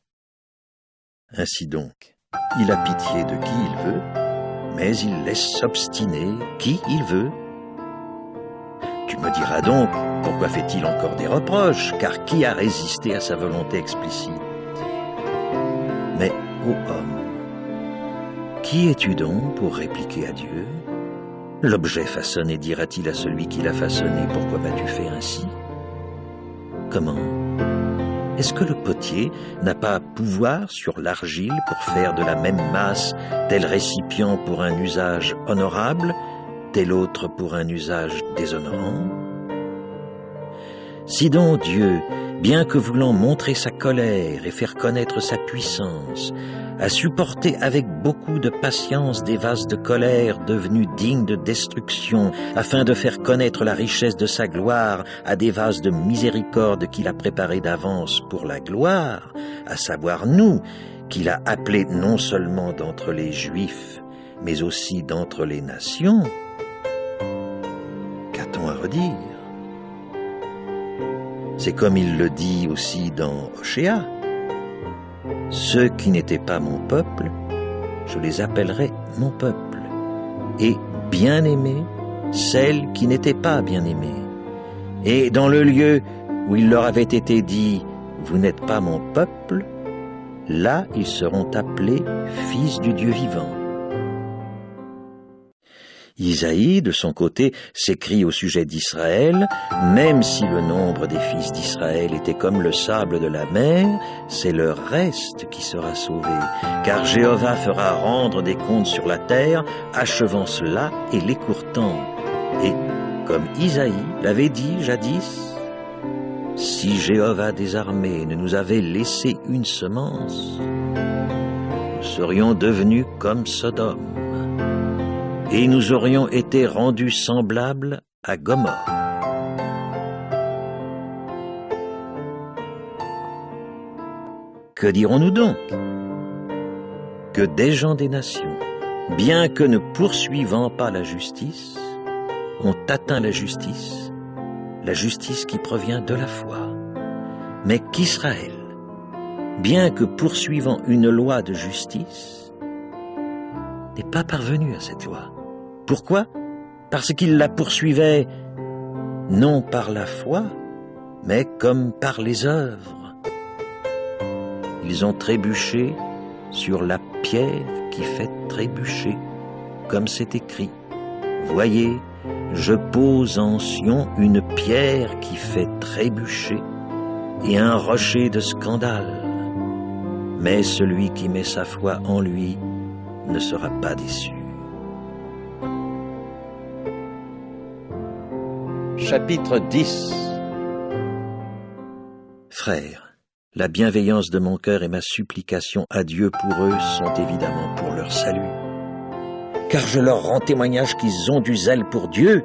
Speaker 1: Ainsi donc, il a pitié de qui il veut, mais il laisse s'obstiner qui il veut. Tu me diras donc, pourquoi fait-il encore des reproches, car qui a résisté à sa volonté explicite? Mais, ô homme, qui es-tu donc pour répliquer à Dieu? L'objet façonné dira-t-il à celui qui l'a façonné, pourquoi m'as-tu fait ainsi? Comment? Est-ce que le potier n'a pas pouvoir sur l'argile pour faire de la même masse tel récipient pour un usage honorable, tel autre pour un usage déshonorant? Si donc Dieu, bien que voulant montrer sa colère et faire connaître sa puissance, a supporté avec beaucoup de patience des vases de colère devenus dignes de destruction, afin de faire connaître la richesse de sa gloire à des vases de miséricorde qu'il a préparés d'avance pour la gloire, à savoir nous, qu'il a appelés non seulement d'entre les Juifs, mais aussi d'entre les nations. Qu'a-t-on à redire? C'est comme il le dit aussi dans Oshéa. Ceux qui n'étaient pas mon peuple, je les appellerai mon peuple. Et bien-aimés, celles qui n'étaient pas bien-aimées. Et dans le lieu où il leur avait été dit « Vous n'êtes pas mon peuple », là ils seront appelés fils du Dieu vivant. Isaïe, de son côté, s'écrie au sujet d'Israël, même si le nombre des fils d'Israël était comme le sable de la mer, c'est le reste qui sera sauvé, car Jéhovah fera rendre des comptes sur la terre, achevant cela et l'écourtant. Et, comme Isaïe l'avait dit jadis, « Si Jéhovah des armées ne nous avait laissé une semence, nous serions devenus comme Sodome. Et nous aurions été rendus semblables à Gomorrhe. » Que dirons-nous donc? Que des gens des nations, bien que ne poursuivant pas la justice, ont atteint la justice qui provient de la foi, mais qu'Israël, bien que poursuivant une loi de justice, n'est pas parvenu à cette loi. Pourquoi? Parce qu'ils la poursuivaient non par la foi, mais comme par les œuvres. Ils ont trébuché sur la pierre qui fait trébucher, comme c'est écrit. Voyez, je pose en Sion une pierre qui fait trébucher et un rocher de scandale. Mais celui qui met sa foi en lui ne sera pas déçu. Chapitre 10. Frères, la bienveillance de mon cœur et ma supplication à Dieu pour eux sont évidemment pour leur salut. Car je leur rends témoignage qu'ils ont du zèle pour Dieu,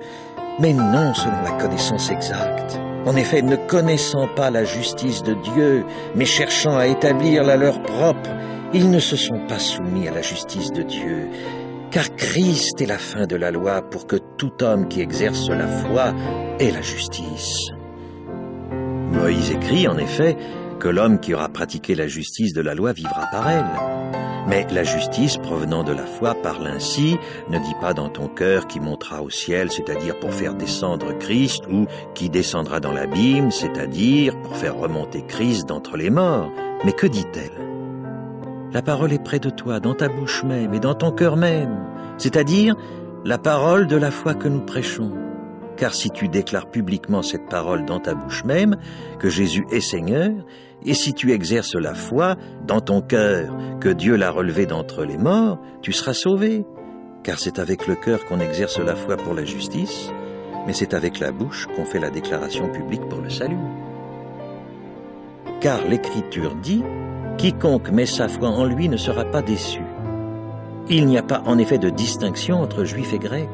Speaker 1: mais non selon la connaissance exacte. En effet, ne connaissant pas la justice de Dieu, mais cherchant à établir la leur propre, ils ne se sont pas soumis à la justice de Dieu. Car Christ est la fin de la loi pour que tout homme qui exerce la foi ait la justice. Moïse écrit, en effet, que l'homme qui aura pratiqué la justice de la loi vivra par elle. Mais la justice provenant de la foi parle ainsi, ne dit pas dans ton cœur qui montera au ciel, c'est-à-dire pour faire descendre Christ, ou qui descendra dans l'abîme, c'est-à-dire pour faire remonter Christ d'entre les morts. Mais que dit-elle? La parole est près de toi, dans ta bouche même et dans ton cœur même, c'est-à-dire la parole de la foi que nous prêchons. Car si tu déclares publiquement cette parole dans ta bouche même, que Jésus est Seigneur, et si tu exerces la foi dans ton cœur que Dieu l'a relevé d'entre les morts, tu seras sauvé. Car c'est avec le cœur qu'on exerce la foi pour la justice, mais c'est avec la bouche qu'on fait la déclaration publique pour le salut. Car l'Écriture dit, « Quiconque met sa foi en lui ne sera pas déçu. » Il n'y a pas en effet de distinction entre juifs et grecs,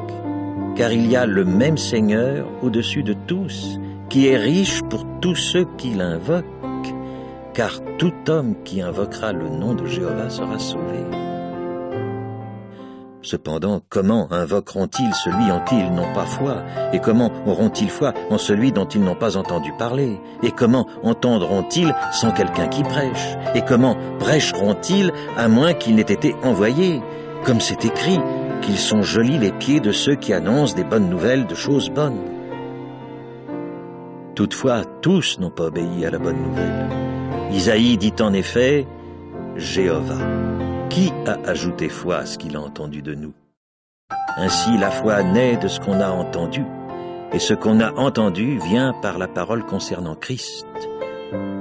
Speaker 1: car il y a le même Seigneur au-dessus de tous, qui est riche pour tous ceux qui l'invoquent, car tout homme qui invoquera le nom de Jéhovah sera sauvé. Cependant, comment invoqueront-ils celui en qui ils n'ont pas foi? Et comment auront-ils foi en celui dont ils n'ont pas entendu parler? Et comment entendront-ils sans quelqu'un qui prêche? Et comment prêcheront-ils à moins qu'ils n'aient été envoyés? Comme c'est écrit, qu'ils sont jolis les pieds de ceux qui annoncent des bonnes nouvelles de choses bonnes. Toutefois, tous n'ont pas obéi à la bonne nouvelle. Isaïe dit en effet, « Jéhovah, qui a ajouté foi à ce qu'il a entendu de nous? Ainsi la foi naît de ce qu'on a entendu, et ce qu'on a entendu vient par la parole concernant Christ.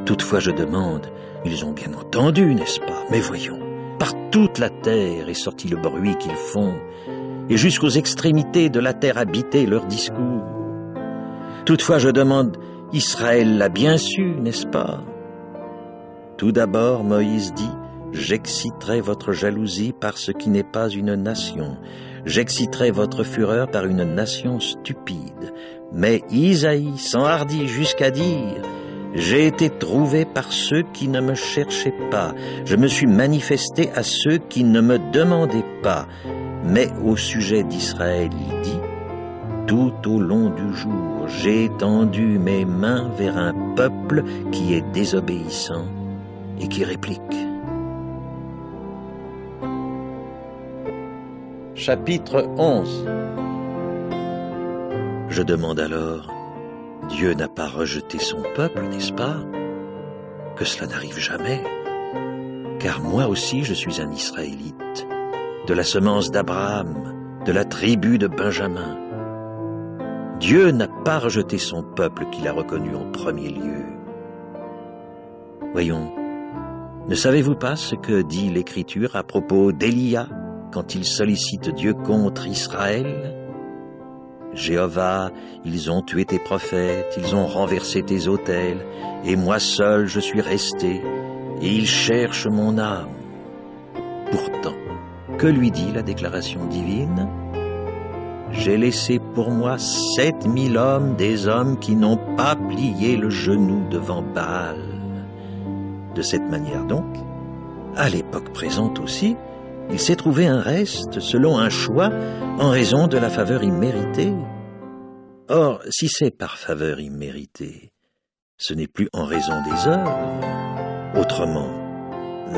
Speaker 1: Toutefois je demande, ils ont bien entendu, n'est-ce pas? Mais voyons, par toute la terre est sorti le bruit qu'ils font, et jusqu'aux extrémités de la terre habitée leur discours. Toutefois je demande, Israël l'a bien su, n'est-ce pas? Tout d'abord, Moïse dit, « J'exciterai votre jalousie par ce qui n'est pas une nation. J'exciterai votre fureur par une nation stupide. » Mais Isaïe s'enhardit jusqu'à dire, « J'ai été trouvé par ceux qui ne me cherchaient pas. Je me suis manifesté à ceux qui ne me demandaient pas. » Mais au sujet d'Israël, il dit, « tout au long du jour, j'ai tendu mes mains vers un peuple qui est désobéissant et qui réplique. Chapitre 11. Je demande alors, Dieu n'a pas rejeté son peuple, n'est-ce pas? Que cela n'arrive jamais, car moi aussi je suis un Israélite, de la semence d'Abraham, de la tribu de Benjamin. Dieu n'a pas rejeté son peuple qu'il a reconnu en premier lieu. Voyons, ne savez-vous pas ce que dit l'Écriture à propos d'Élia quand il sollicite Dieu contre Israël? Jéhovah, ils ont tué tes prophètes, ils ont renversé tes autels, et moi seul je suis resté, et ils cherchent mon âme. Pourtant, que lui dit la déclaration divine? J'ai laissé pour moi 7000 hommes, des hommes qui n'ont pas plié le genou devant Baal. De cette manière donc, à l'époque présente aussi, il s'est trouvé un reste selon un choix en raison de la faveur imméritée. Or, si c'est par faveur imméritée, ce n'est plus en raison des œuvres. Autrement,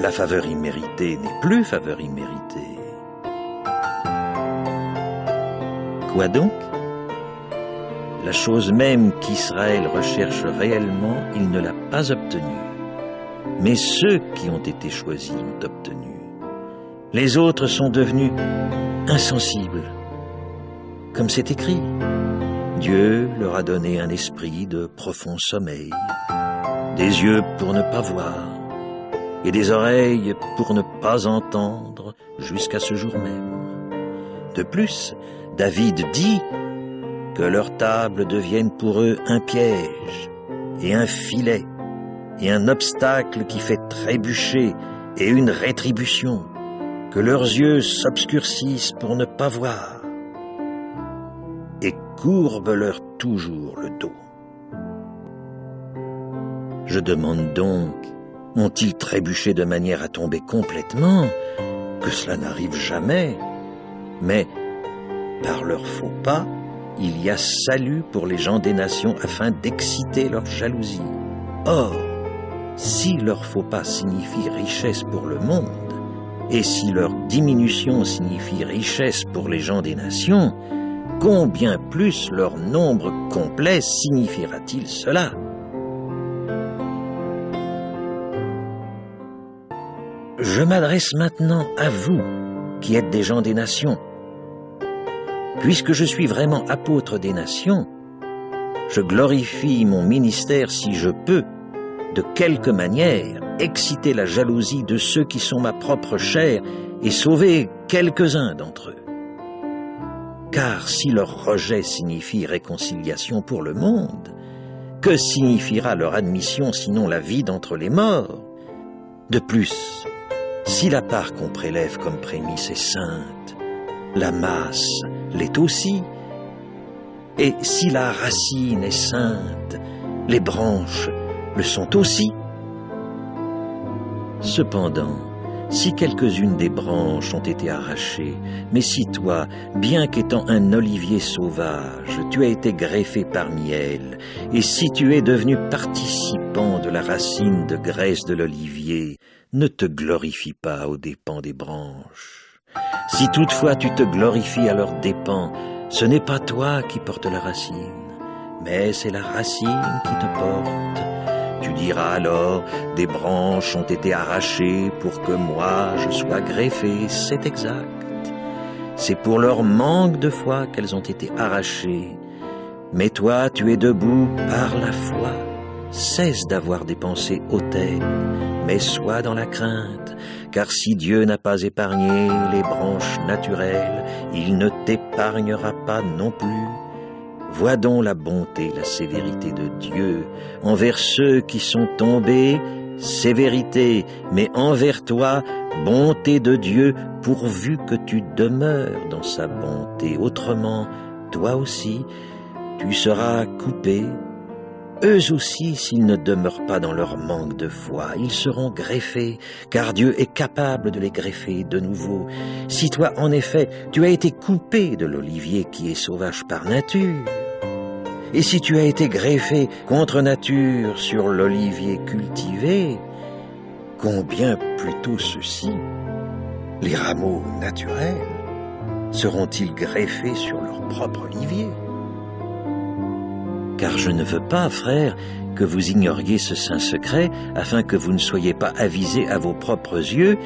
Speaker 1: la faveur imméritée n'est plus faveur imméritée. Quoi donc? La chose même qu'Israël recherche réellement, il ne l'a pas obtenue. Mais ceux qui ont été choisis l'ont obtenue. Les autres sont devenus insensibles. Comme c'est écrit, Dieu leur a donné un esprit de profond sommeil, des yeux pour ne pas voir, et des oreilles pour ne pas entendre jusqu'à ce jour même. De plus, David dit que leur table devienne pour eux un piège et un filet et un obstacle qui fait trébucher et une rétribution, que leurs yeux s'obscurcissent pour ne pas voir et courbent-leur toujours le dos. Je demande donc, ont-ils trébuché de manière à tomber complètement? Que cela n'arrive jamais. Mais, par leur faux pas, il y a salut pour les gens des nations afin d'exciter leur jalousie. Or, si leur faux pas signifie richesse pour le monde, et si leur diminution signifie richesse pour les gens des nations, combien plus leur nombre complet signifiera-t-il cela? Je m'adresse maintenant à vous, qui êtes des gens des nations. Puisque je suis vraiment apôtre des nations, je glorifie mon ministère si je peux, de quelque manière, exciter la jalousie de ceux qui sont ma propre chair et sauver quelques-uns d'entre eux. Car si leur rejet signifie réconciliation pour le monde, que signifiera leur admission sinon la vie d'entre les morts? De plus, si la part qu'on prélève comme prémisse est sainte, la masse l'est aussi, et si la racine est sainte, les branches le sont aussi. Cependant, si quelques-unes des branches ont été arrachées, mais si toi, bien qu'étant un olivier sauvage, tu as été greffé parmi elles, et si tu es devenu participant de la racine de graisse de l'olivier, ne te glorifie pas aux dépens des branches. Si toutefois tu te glorifies à leurs dépens, ce n'est pas toi qui portes la racine, mais c'est la racine qui te porte. Tu diras alors, des branches ont été arrachées pour que moi je sois greffé, c'est exact. C'est pour leur manque de foi qu'elles ont été arrachées. Mais toi, tu es debout par la foi. Cesse d'avoir des pensées hautaines, mais sois dans la crainte, car si Dieu n'a pas épargné les branches naturelles, il ne t'épargnera pas non plus. Vois donc la bonté, la sévérité de Dieu envers ceux qui sont tombés, sévérité, mais envers toi, bonté de Dieu, pourvu que tu demeures dans sa bonté. Autrement, toi aussi, tu seras coupé eux aussi, s'ils ne demeurent pas dans leur manque de foi, ils seront greffés, car Dieu est capable de les greffer de nouveau. Si toi, en effet, tu as été coupé de l'olivier qui est sauvage par nature, et si tu as été greffé contre nature sur l'olivier cultivé, combien plutôt ceux-ci, les rameaux naturels, seront-ils greffés sur leur propre olivier? Car je ne veux pas, frères, que vous ignoriez ce saint secret, afin que vous ne soyez pas avisés à vos propres yeux,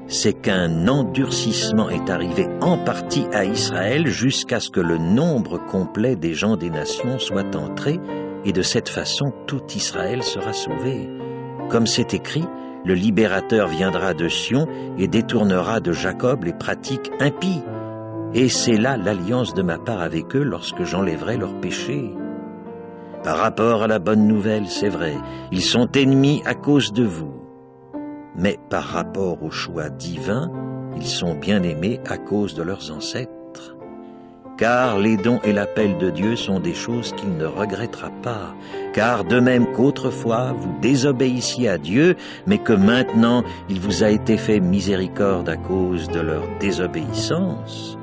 Speaker 1: c'est qu'un endurcissement est arrivé en partie à Israël jusqu'à ce que le nombre complet des gens des nations soit entré, et de cette façon tout Israël sera sauvé. Comme c'est écrit, le libérateur viendra de Sion et détournera de Jacob les pratiques impies. Et c'est là l'alliance de ma part avec eux lorsque j'enlèverai leurs péchés. Par rapport à la bonne nouvelle, c'est vrai, ils sont ennemis à cause de vous. Mais par rapport au choix divin, ils sont bien-aimés à cause de leurs ancêtres. Car les dons et l'appel de Dieu sont des choses qu'il ne regrettera pas. Car de même qu'autrefois vous désobéissiez à Dieu, mais que maintenant il vous a été fait miséricorde à cause de leur désobéissance,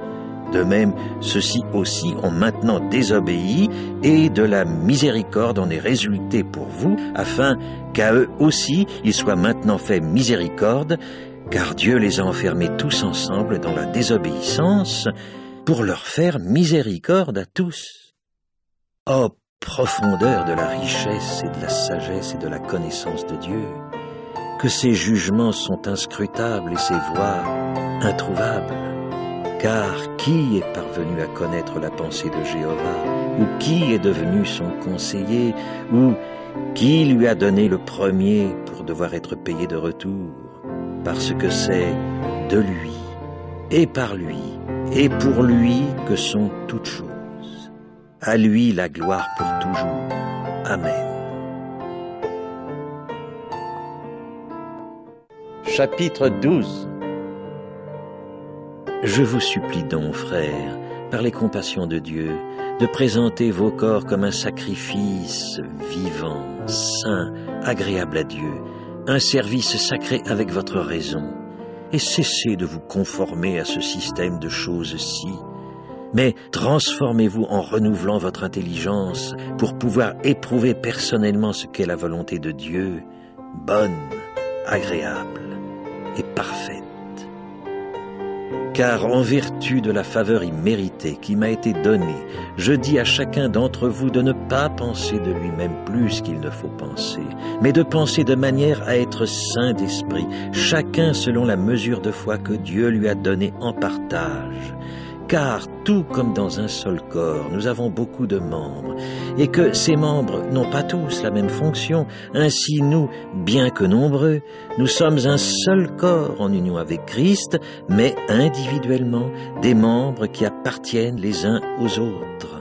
Speaker 1: de même, ceux-ci aussi ont maintenant désobéi, et de la miséricorde en est résulté pour vous, afin qu'à eux aussi il soit maintenant fait miséricorde, car Dieu les a enfermés tous ensemble dans la désobéissance, pour leur faire miséricorde à tous. Ô profondeur de la richesse et de la sagesse et de la connaissance de Dieu, que ses jugements sont inscrutables et ses voies introuvables. Car qui est parvenu à connaître la pensée de Jéhovah, ou qui est devenu son conseiller, ou qui lui a donné le premier pour devoir être payé de retour, parce que c'est de lui, et par lui, et pour lui que sont toutes choses. À lui la gloire pour toujours. Amen. Chapitre 12. Je vous supplie donc, frères, par les compassions de Dieu, de présenter vos corps comme un sacrifice vivant, saint, agréable à Dieu, un service sacré avec votre raison, et cessez de vous conformer à ce système de choses-ci, mais transformez-vous en renouvelant votre intelligence pour pouvoir éprouver personnellement ce qu'est la volonté de Dieu, bonne, agréable et parfaite. Car en vertu de la faveur imméritée qui m'a été donnée, je dis à chacun d'entre vous de ne pas penser de lui-même plus qu'il ne faut penser, mais de penser de manière à être saint d'esprit, chacun selon la mesure de foi que Dieu lui a donnée en partage. Car tout comme dans un seul corps, nous avons beaucoup de membres, et que ces membres n'ont pas tous la même fonction. Ainsi nous, bien que nombreux, nous sommes un seul corps en union avec Christ, mais individuellement des membres qui appartiennent les uns aux autres.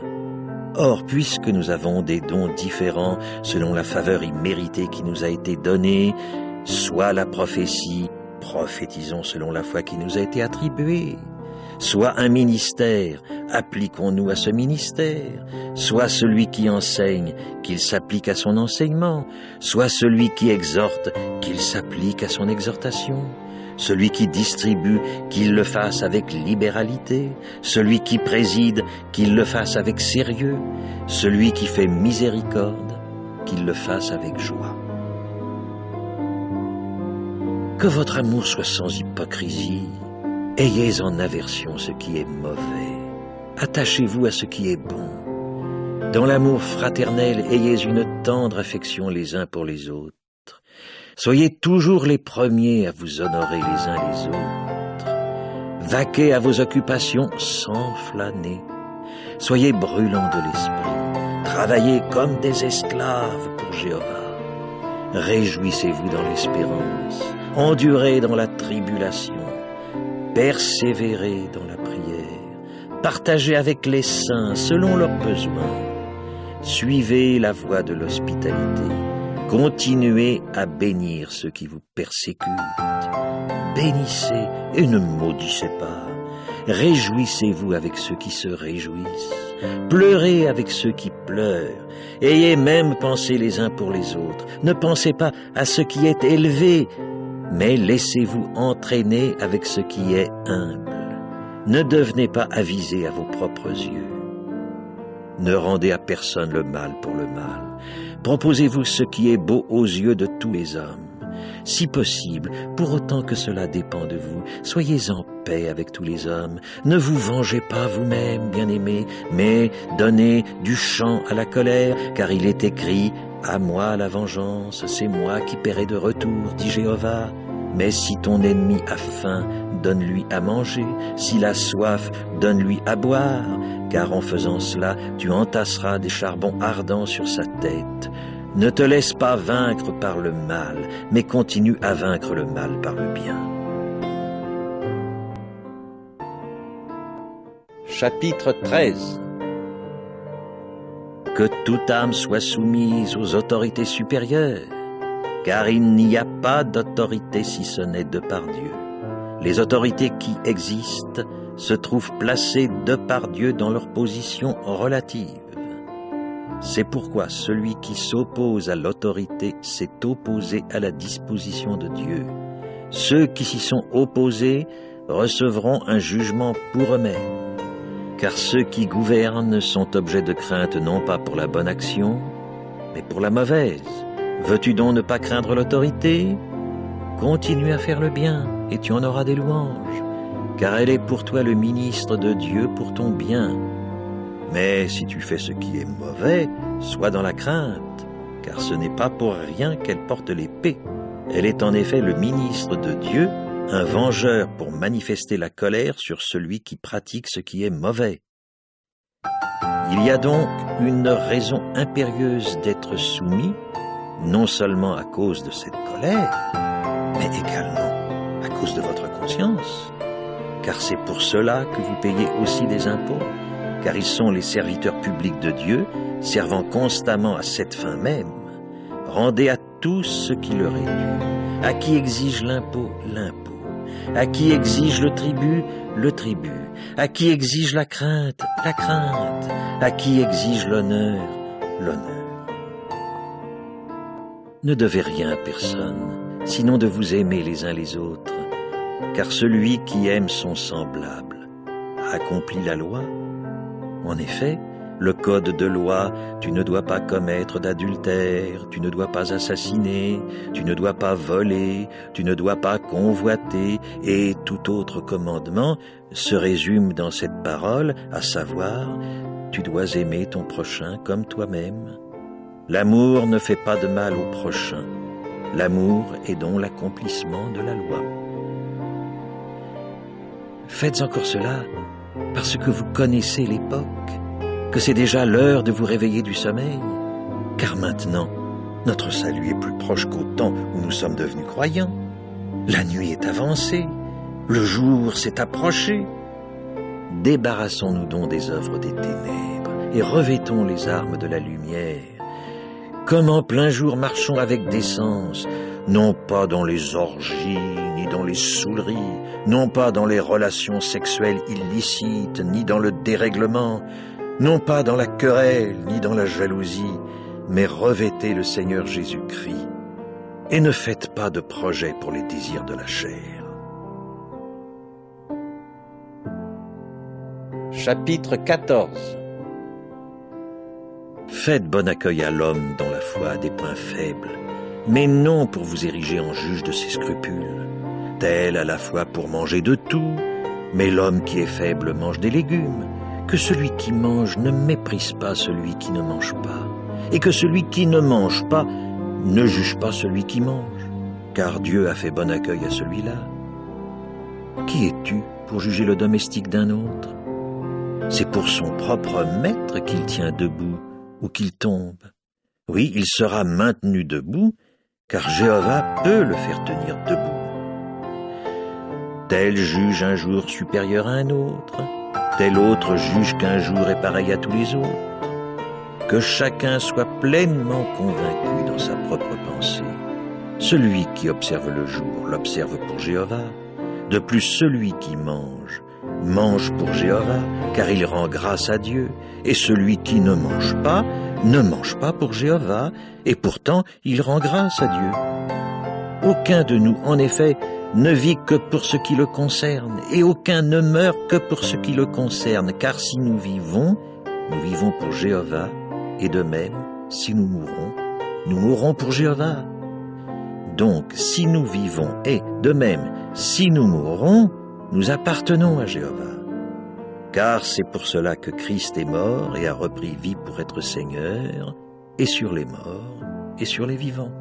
Speaker 1: Or, puisque nous avons des dons différents selon la faveur imméritée qui nous a été donnée, soit la prophétie, prophétisons selon la foi qui nous a été attribuée, soit un ministère, appliquons-nous à ce ministère, soit celui qui enseigne, qu'il s'applique à son enseignement, soit celui qui exhorte, qu'il s'applique à son exhortation, celui qui distribue, qu'il le fasse avec libéralité, celui qui préside, qu'il le fasse avec sérieux, celui qui fait miséricorde, qu'il le fasse avec joie. Que votre amour soit sans hypocrisie. Ayez en aversion ce qui est mauvais. Attachez-vous à ce qui est bon. Dans l'amour fraternel, ayez une tendre affection les uns pour les autres. Soyez toujours les premiers à vous honorer les uns les autres. Vaquez à vos occupations sans flâner. Soyez brûlants de l'esprit. Travaillez comme des esclaves pour Jéhovah. Réjouissez-vous dans l'espérance. Endurez dans la tribulation. Persévérez dans la prière, partagez avec les saints selon leurs besoins, suivez la voie de l'hospitalité, continuez à bénir ceux qui vous persécutent, bénissez et ne maudissez pas, réjouissez-vous avec ceux qui se réjouissent, pleurez avec ceux qui pleurent, ayez même pensé les uns pour les autres, ne pensez pas à ce qui est élevé, mais laissez-vous entraîner avec ce qui est humble. Ne devenez pas avisés à vos propres yeux. Ne rendez à personne le mal pour le mal. Proposez-vous ce qui est beau aux yeux de tous les hommes. Si possible, pour autant que cela dépend de vous, soyez en paix avec tous les hommes. Ne vous vengez pas vous-même, bien-aimés, mais donnez du champ à la colère, car il est écrit « À moi la vengeance, c'est moi qui paierai de retour, dit Jéhovah. Mais si ton ennemi a faim, donne-lui à manger, s'il a soif, donne-lui à boire, car en faisant cela, tu entasseras des charbons ardents sur sa tête. Ne te laisse pas vaincre par le mal, mais continue à vaincre le mal par le bien. » Chapitre 13. Que toute âme soit soumise aux autorités supérieures, car il n'y a pas d'autorité si ce n'est de par Dieu. Les autorités qui existent se trouvent placées de par Dieu dans leur position relative. C'est pourquoi celui qui s'oppose à l'autorité s'est opposé à la disposition de Dieu. Ceux qui s'y sont opposés recevront un jugement pour eux-mêmes, car ceux qui gouvernent sont objets de crainte non pas pour la bonne action, mais pour la mauvaise. Veux-tu donc ne pas craindre l'autorité? Continue à faire le bien, et tu en auras des louanges, car elle est pour toi le ministre de Dieu pour ton bien. Mais si tu fais ce qui est mauvais, sois dans la crainte, car ce n'est pas pour rien qu'elle porte l'épée. Elle est en effet le ministre de Dieu, un vengeur pour manifester la colère sur celui qui pratique ce qui est mauvais. Il y a donc une raison impérieuse d'être soumis, non seulement à cause de cette colère, mais également à cause de votre conscience, car c'est pour cela que vous payez aussi des impôts, car ils sont les serviteurs publics de Dieu, servant constamment à cette fin même. Rendez à tous ce qui leur est dû. À qui exige l'impôt, l'impôt. À qui exige le tribut, le tribut. À qui exige la crainte, la crainte. À qui exige l'honneur, l'honneur. Ne devez rien à personne, sinon de vous aimer les uns les autres, car celui qui aime son semblable a accompli la loi. En effet, le code de loi, tu ne dois pas commettre d'adultère, tu ne dois pas assassiner, tu ne dois pas voler, tu ne dois pas convoiter, et tout autre commandement se résume dans cette parole, à savoir, tu dois aimer ton prochain comme toi-même. L'amour ne fait pas de mal au prochain. L'amour est donc l'accomplissement de la loi. Faites encore cela parce que vous connaissez l'époque, que c'est déjà l'heure de vous réveiller du sommeil, car maintenant, notre salut est plus proche qu'au temps où nous sommes devenus croyants. La nuit est avancée, le jour s'est approché. Débarrassons-nous donc des œuvres des ténèbres et revêtons les armes de la lumière. Comme en plein jour marchons avec décence, non pas dans les orgies, ni dans les saouleries, non pas dans les relations sexuelles illicites, ni dans le dérèglement, non pas dans la querelle, ni dans la jalousie, mais revêtez le Seigneur Jésus-Christ, et ne faites pas de projets pour les désirs de la chair. Chapitre 14. Faites bon accueil à l'homme dont la foi a des points faibles, mais non pour vous ériger en juge de ses scrupules. Tel a la foi pour manger de tout, mais l'homme qui est faible mange des légumes. Que celui qui mange ne méprise pas celui qui ne mange pas, et que celui qui ne mange pas ne juge pas celui qui mange, car Dieu a fait bon accueil à celui-là. Qui es-tu pour juger le domestique d'un autre? C'est pour son propre maître qu'il tient debout ou qu'il tombe. Oui, il sera maintenu debout, car Jéhovah peut le faire tenir debout. Tel juge un jour supérieur à un autre, tel autre juge qu'un jour est pareil à tous les autres. Que chacun soit pleinement convaincu dans sa propre pensée. Celui qui observe le jour l'observe pour Jéhovah. De plus, celui qui mange mange pour Jéhovah, car il rend grâce à Dieu, et celui qui ne mange pas pour Jéhovah, et pourtant il rend grâce à Dieu. Aucun de nous, en effet, ne vit que pour ce qui le concerne, et aucun ne meurt que pour ce qui le concerne, car si nous vivons pour Jéhovah, et de même, si nous mourrons pour Jéhovah. Donc, si nous vivons, et de même, si nous mourons, nous appartenons à Jéhovah. Car c'est pour cela que Christ est mort et a repris vie pour être Seigneur, et sur les morts, et sur les vivants.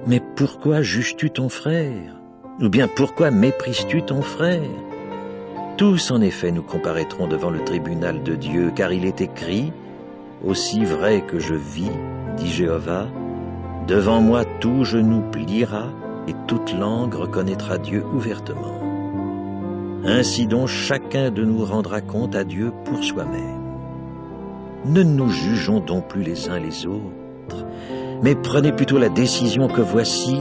Speaker 1: Mais pourquoi juges-tu ton frère? Ou bien pourquoi méprises-tu ton frère? Tous, en effet, nous comparaîtrons devant le tribunal de Dieu, car il est écrit, « Aussi vrai que je vis, dit Jéhovah, devant moi tout genou pliera, et toute langue reconnaîtra Dieu ouvertement. » Ainsi donc chacun de nous rendra compte à Dieu pour soi-même. Ne nous jugeons donc plus les uns les autres, mais prenez plutôt la décision que voici,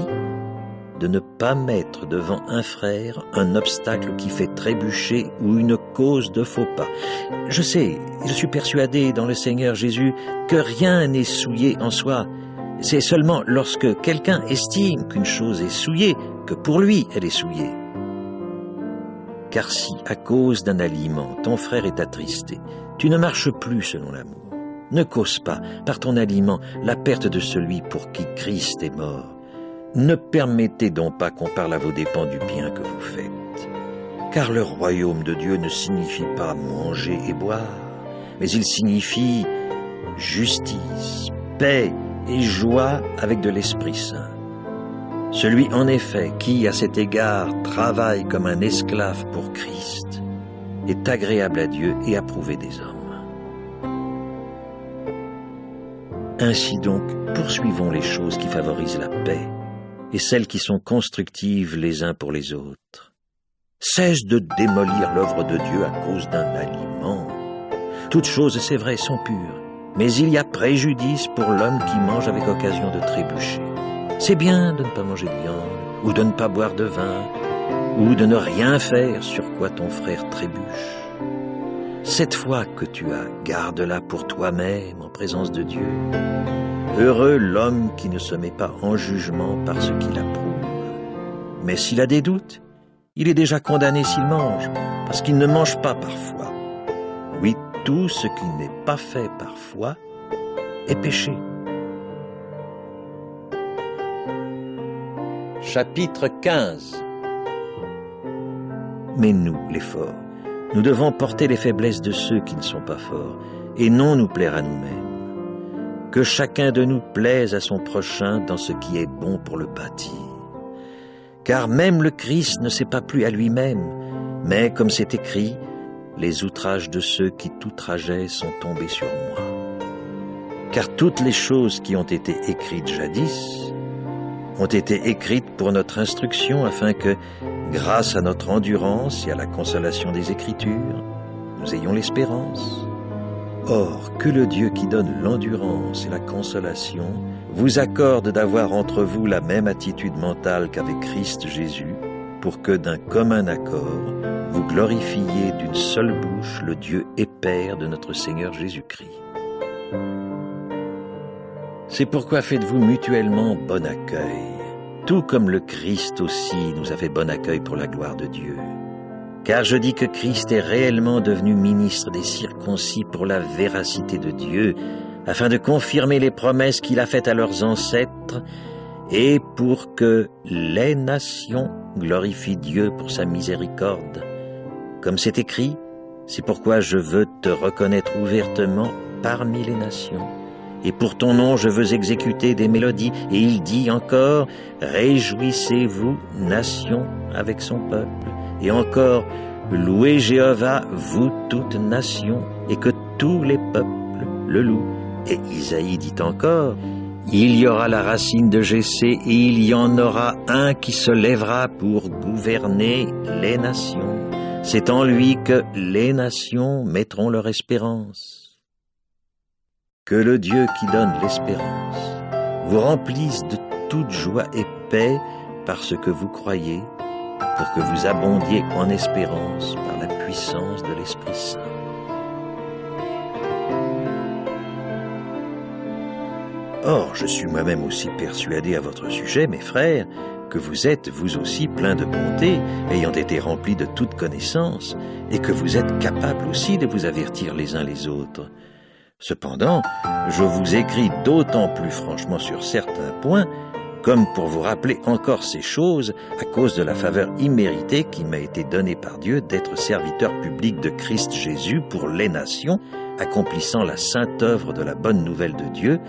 Speaker 1: de ne pas mettre devant un frère un obstacle qui fait trébucher ou une cause de faux pas. Je sais, je suis persuadé dans le Seigneur Jésus que rien n'est souillé en soi. C'est seulement lorsque quelqu'un estime qu'une chose est souillée que pour lui elle est souillée. Car si, à cause d'un aliment, ton frère est attristé, tu ne marches plus selon l'amour. Ne cause pas, par ton aliment, la perte de celui pour qui Christ est mort. Ne permettez donc pas qu'on parle à vos dépens du bien que vous faites. Car le royaume de Dieu ne signifie pas manger et boire, mais il signifie justice, paix et joie avec de l'Esprit Saint. Celui en effet qui, à cet égard, travaille comme un esclave pour Christ, est agréable à Dieu et approuvé des hommes. Ainsi donc, poursuivons les choses qui favorisent la paix et celles qui sont constructives les uns pour les autres. Cesse de démolir l'œuvre de Dieu à cause d'un aliment. Toutes choses, c'est vrai, sont pures, mais il y a préjudice pour l'homme qui mange avec occasion de trébucher. C'est bien de ne pas manger de viande, ou de ne pas boire de vin, ou de ne rien faire sur quoi ton frère trébuche. Cette foi que tu as, garde-la pour toi-même en présence de Dieu. Heureux l'homme qui ne se met pas en jugement par ce qu'il approuve. Mais s'il a des doutes, il est déjà condamné s'il mange, parce qu'il ne mange pas par foi. Oui, tout ce qui n'est pas fait par foi est péché. Chapitre 15. Mais nous, les forts, nous devons porter les faiblesses de ceux qui ne sont pas forts, et non nous plaire à nous-mêmes. Que chacun de nous plaise à son prochain dans ce qui est bon pour le bâtir. Car même le Christ ne s'est pas plu à lui-même, mais comme c'est écrit, les outrages de ceux qui t'outrageaient sont tombés sur moi. Car toutes les choses qui ont été écrites jadis ont été écrites pour notre instruction afin que, grâce à notre endurance et à la consolation des Écritures, nous ayons l'espérance. Or, que le Dieu qui donne l'endurance et la consolation vous accorde d'avoir entre vous la même attitude mentale qu'avec Christ Jésus, pour que d'un commun accord, vous glorifiez d'une seule bouche le Dieu et Père de notre Seigneur Jésus-Christ. C'est pourquoi faites-vous mutuellement bon accueil, tout comme le Christ aussi nous a fait bon accueil pour la gloire de Dieu. Car je dis que Christ est réellement devenu ministre des circoncis pour la véracité de Dieu, afin de confirmer les promesses qu'il a faites à leurs ancêtres, et pour que les nations glorifient Dieu pour sa miséricorde. Comme c'est écrit, c'est pourquoi je veux te reconnaître ouvertement parmi les nations. Et pour ton nom, je veux exécuter des mélodies. Et il dit encore, réjouissez-vous, nations, avec son peuple. Et encore, louez Jéhovah, vous toutes nations, et que tous les peuples le louent. Et Isaïe dit encore, il y aura la racine de Jessé, et il y en aura un qui se lèvera pour gouverner les nations. C'est en lui que les nations mettront leur espérance. Que le Dieu qui donne l'espérance vous remplisse de toute joie et paix parce que vous croyez, pour que vous abondiez en espérance par la puissance de l'Esprit Saint. Or, je suis moi-même aussi persuadé à votre sujet, mes frères, que vous êtes, vous aussi, pleins de bonté, ayant été remplis de toute connaissance, et que vous êtes capables aussi de vous avertir les uns les autres. Cependant, je vous écris d'autant plus franchement sur certains points, comme pour vous rappeler encore ces choses à cause de la faveur imméritée qui m'a été donnée par Dieu d'être serviteur public de Christ Jésus pour les nations, accomplissant la sainte œuvre de la bonne nouvelle de Dieu,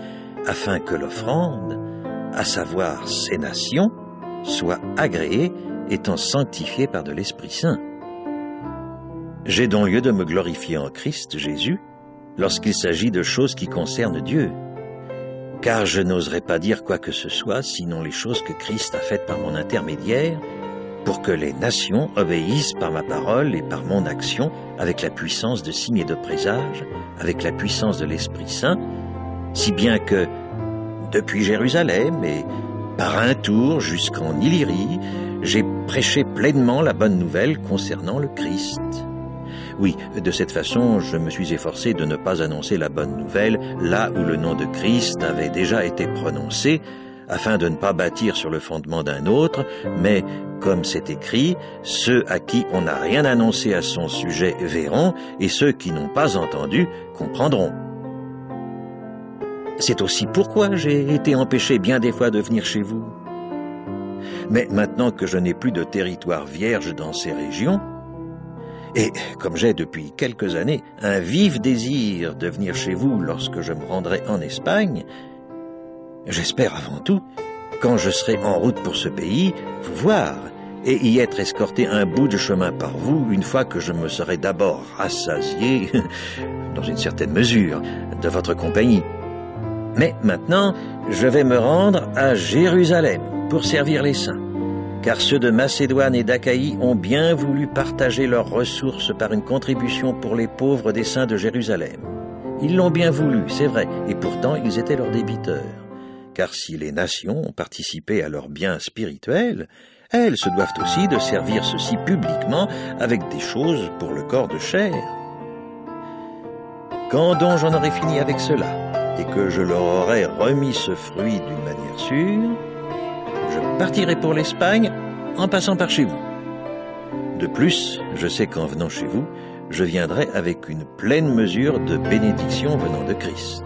Speaker 1: afin que l'offrande, à savoir ces nations, soit agréée, étant sanctifiée par de l'Esprit Saint. J'ai donc lieu de me glorifier en Christ Jésus, lorsqu'il s'agit de choses qui concernent Dieu, car je n'oserais pas dire quoi que ce soit, sinon les choses que Christ a faites par mon intermédiaire, pour que les nations obéissent par ma parole et par mon action, avec la puissance de signes et de présages, avec la puissance de l'Esprit Saint, si bien que, depuis Jérusalem et par un tour jusqu'en Illyrie, j'ai prêché pleinement la bonne nouvelle concernant le Christ. Oui, de cette façon, je me suis efforcé de ne pas annoncer la bonne nouvelle là où le nom de Christ avait déjà été prononcé, afin de ne pas bâtir sur le fondement d'un autre, mais, comme c'est écrit, ceux à qui on n'a rien annoncé à son sujet verront, et ceux qui n'ont pas entendu comprendront. C'est aussi pourquoi j'ai été empêché bien des fois de venir chez vous. Mais maintenant que je n'ai plus de territoire vierge dans ces régions, et comme j'ai depuis quelques années un vif désir de venir chez vous lorsque je me rendrai en Espagne, j'espère avant tout, quand je serai en route pour ce pays, vous voir et y être escorté un bout de chemin par vous une fois que je me serai d'abord rassasié, dans une certaine mesure, de votre compagnie. Mais maintenant, je vais me rendre à Jérusalem pour servir les saints, car ceux de Macédoine et d'Achaïe ont bien voulu partager leurs ressources par une contribution pour les pauvres des saints de Jérusalem. Ils l'ont bien voulu, c'est vrai, et pourtant ils étaient leurs débiteurs. Car si les nations ont participé à leurs biens spirituels, elles se doivent aussi de servir ceci publiquement avec des choses pour le corps de chair. Quand donc j'en aurai fini avec cela, et que je leur aurai remis ce fruit d'une manière sûre, je partirai pour l'Espagne en passant par chez vous. De plus, je sais qu'en venant chez vous, je viendrai avec une pleine mesure de bénédiction venant de Christ.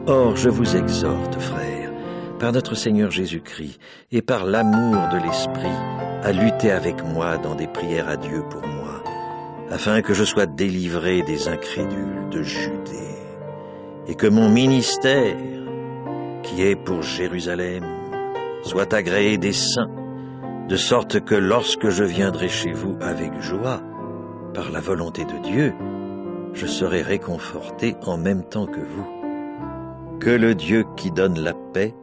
Speaker 1: Or, je vous exhorte, frères, par notre Seigneur Jésus-Christ et par l'amour de l'Esprit, à lutter avec moi dans des prières à Dieu pour moi, afin que je sois délivré des incrédules de Judée, et que mon ministère, qui est pour Jérusalem, soit agréé des saints, de sorte que lorsque je viendrai chez vous avec joie, par la volonté de Dieu, je serai réconforté en même temps que vous. Que le Dieu qui donne la paix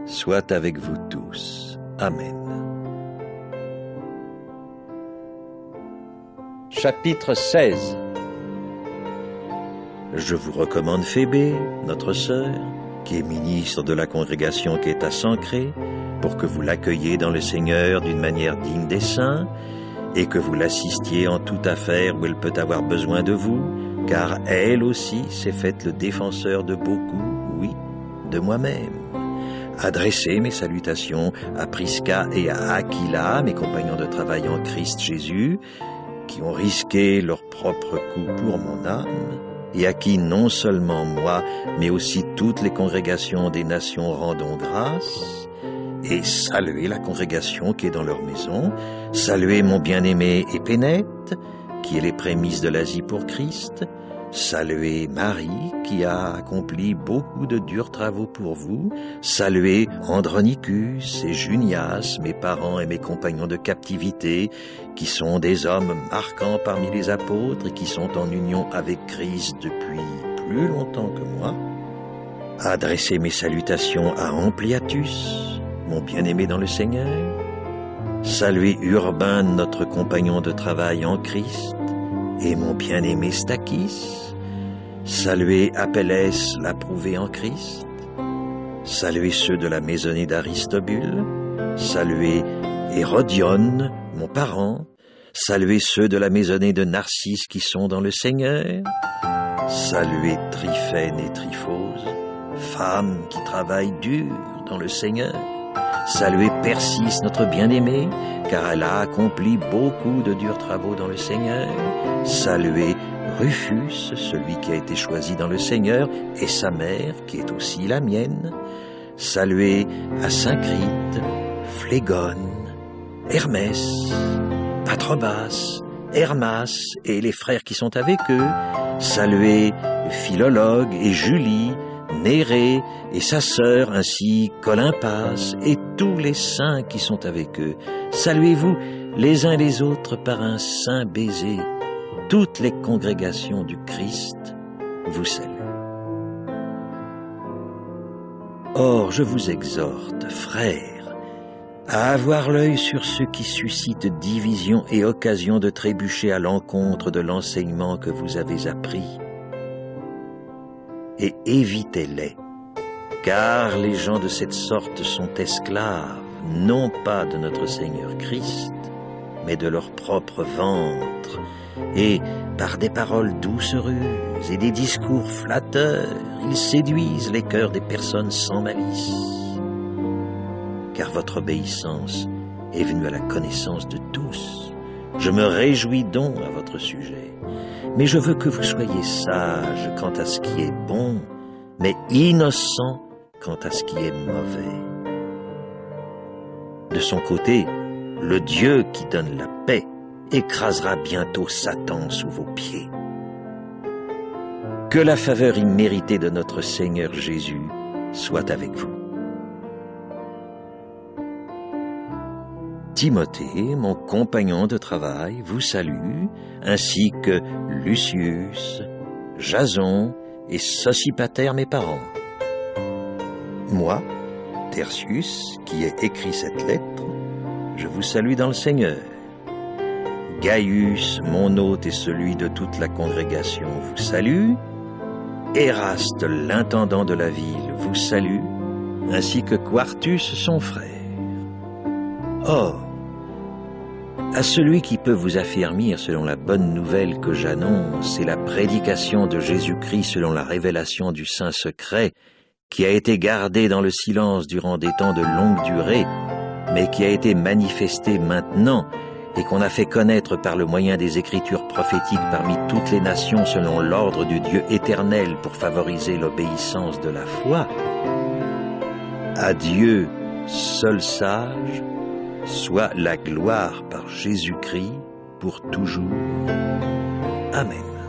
Speaker 1: soit avec vous tous. Amen. Chapitre 16. Je vous recommande Phébé, notre sœur, qui est ministre de la congrégation qui est à Sancré, pour que vous l'accueilliez dans le Seigneur d'une manière digne des saints, et que vous l'assistiez en toute affaire où elle peut avoir besoin de vous, car elle aussi s'est faite le défenseur de beaucoup, oui, de moi-même. Adressez mes salutations à Prisca et à Aquila, mes compagnons de travail en Christ Jésus, qui ont risqué leur propre coup pour mon âme, et à qui non seulement moi, mais aussi toutes les congrégations des nations rendons grâce, et saluez la congrégation qui est dans leur maison, saluez mon bien-aimé Épénète, qui est les prémices de l'Asie pour Christ, saluez Marie, qui a accompli beaucoup de durs travaux pour vous, saluez Andronicus et Junias, mes parents et mes compagnons de captivité, qui sont des hommes marquants parmi les apôtres et qui sont en union avec Christ depuis plus longtemps que moi. Adressez mes salutations à Ampliatus, mon bien-aimé dans le Seigneur. Saluez Urbain, notre compagnon de travail en Christ, et mon bien-aimé Stachys. Saluez Apelles, l'approuvé en Christ. Saluez ceux de la maisonnée d'Aristobule. Saluez Hérodione, mon parent, saluez ceux de la maisonnée de Narcisse qui sont dans le Seigneur, saluez Tryphène et Tryphose, femmes qui travaillent dur dans le Seigneur, saluez Persis, notre bien-aimée, car elle a accompli beaucoup de durs travaux dans le Seigneur, saluez Rufus, celui qui a été choisi dans le Seigneur, et sa mère, qui est aussi la mienne, saluez Asyncrite, Phlégone, Hermès, Patrobas, Hermas et les frères qui sont avec eux, saluez Philologue et Julie, Nérée et sa sœur, ainsi qu'Olympas et tous les saints qui sont avec eux. Saluez-vous les uns les autres par un saint baiser. Toutes les congrégations du Christ vous saluent. Or, je vous exhorte, frères, à avoir l'œil sur ceux qui suscitent division et occasion de trébucher à l'encontre de l'enseignement que vous avez appris. Et évitez-les, car les gens de cette sorte sont esclaves, non pas de notre Seigneur Christ, mais de leur propre ventre, et par des paroles doucereuses et des discours flatteurs, ils séduisent les cœurs des personnes sans malice. Car votre obéissance est venue à la connaissance de tous. Je me réjouis donc à votre sujet, mais je veux que vous soyez sages quant à ce qui est bon, mais innocents quant à ce qui est mauvais. De son côté, le Dieu qui donne la paix écrasera bientôt Satan sous vos pieds. Que la faveur imméritée de notre Seigneur Jésus soit avec vous. Timothée, mon compagnon de travail, vous salue, ainsi que Lucius, Jason et Sosipater, mes parents. Moi, Tertius, qui ai écrit cette lettre, je vous salue dans le Seigneur. Gaius, mon hôte et celui de toute la congrégation, vous salue. Éraste, l'intendant de la ville, vous salue, ainsi que Quartus, son frère. Or, à celui qui peut vous affermir selon la bonne nouvelle que j'annonce et la prédication de Jésus-Christ selon la révélation du saint secret, qui a été gardé dans le silence durant des temps de longue durée, mais qui a été manifesté maintenant et qu'on a fait connaître par le moyen des Écritures prophétiques parmi toutes les nations selon l'ordre du Dieu éternel pour favoriser l'obéissance de la foi. À Dieu, seul sage, soit la gloire par Jésus-Christ pour toujours. Amen.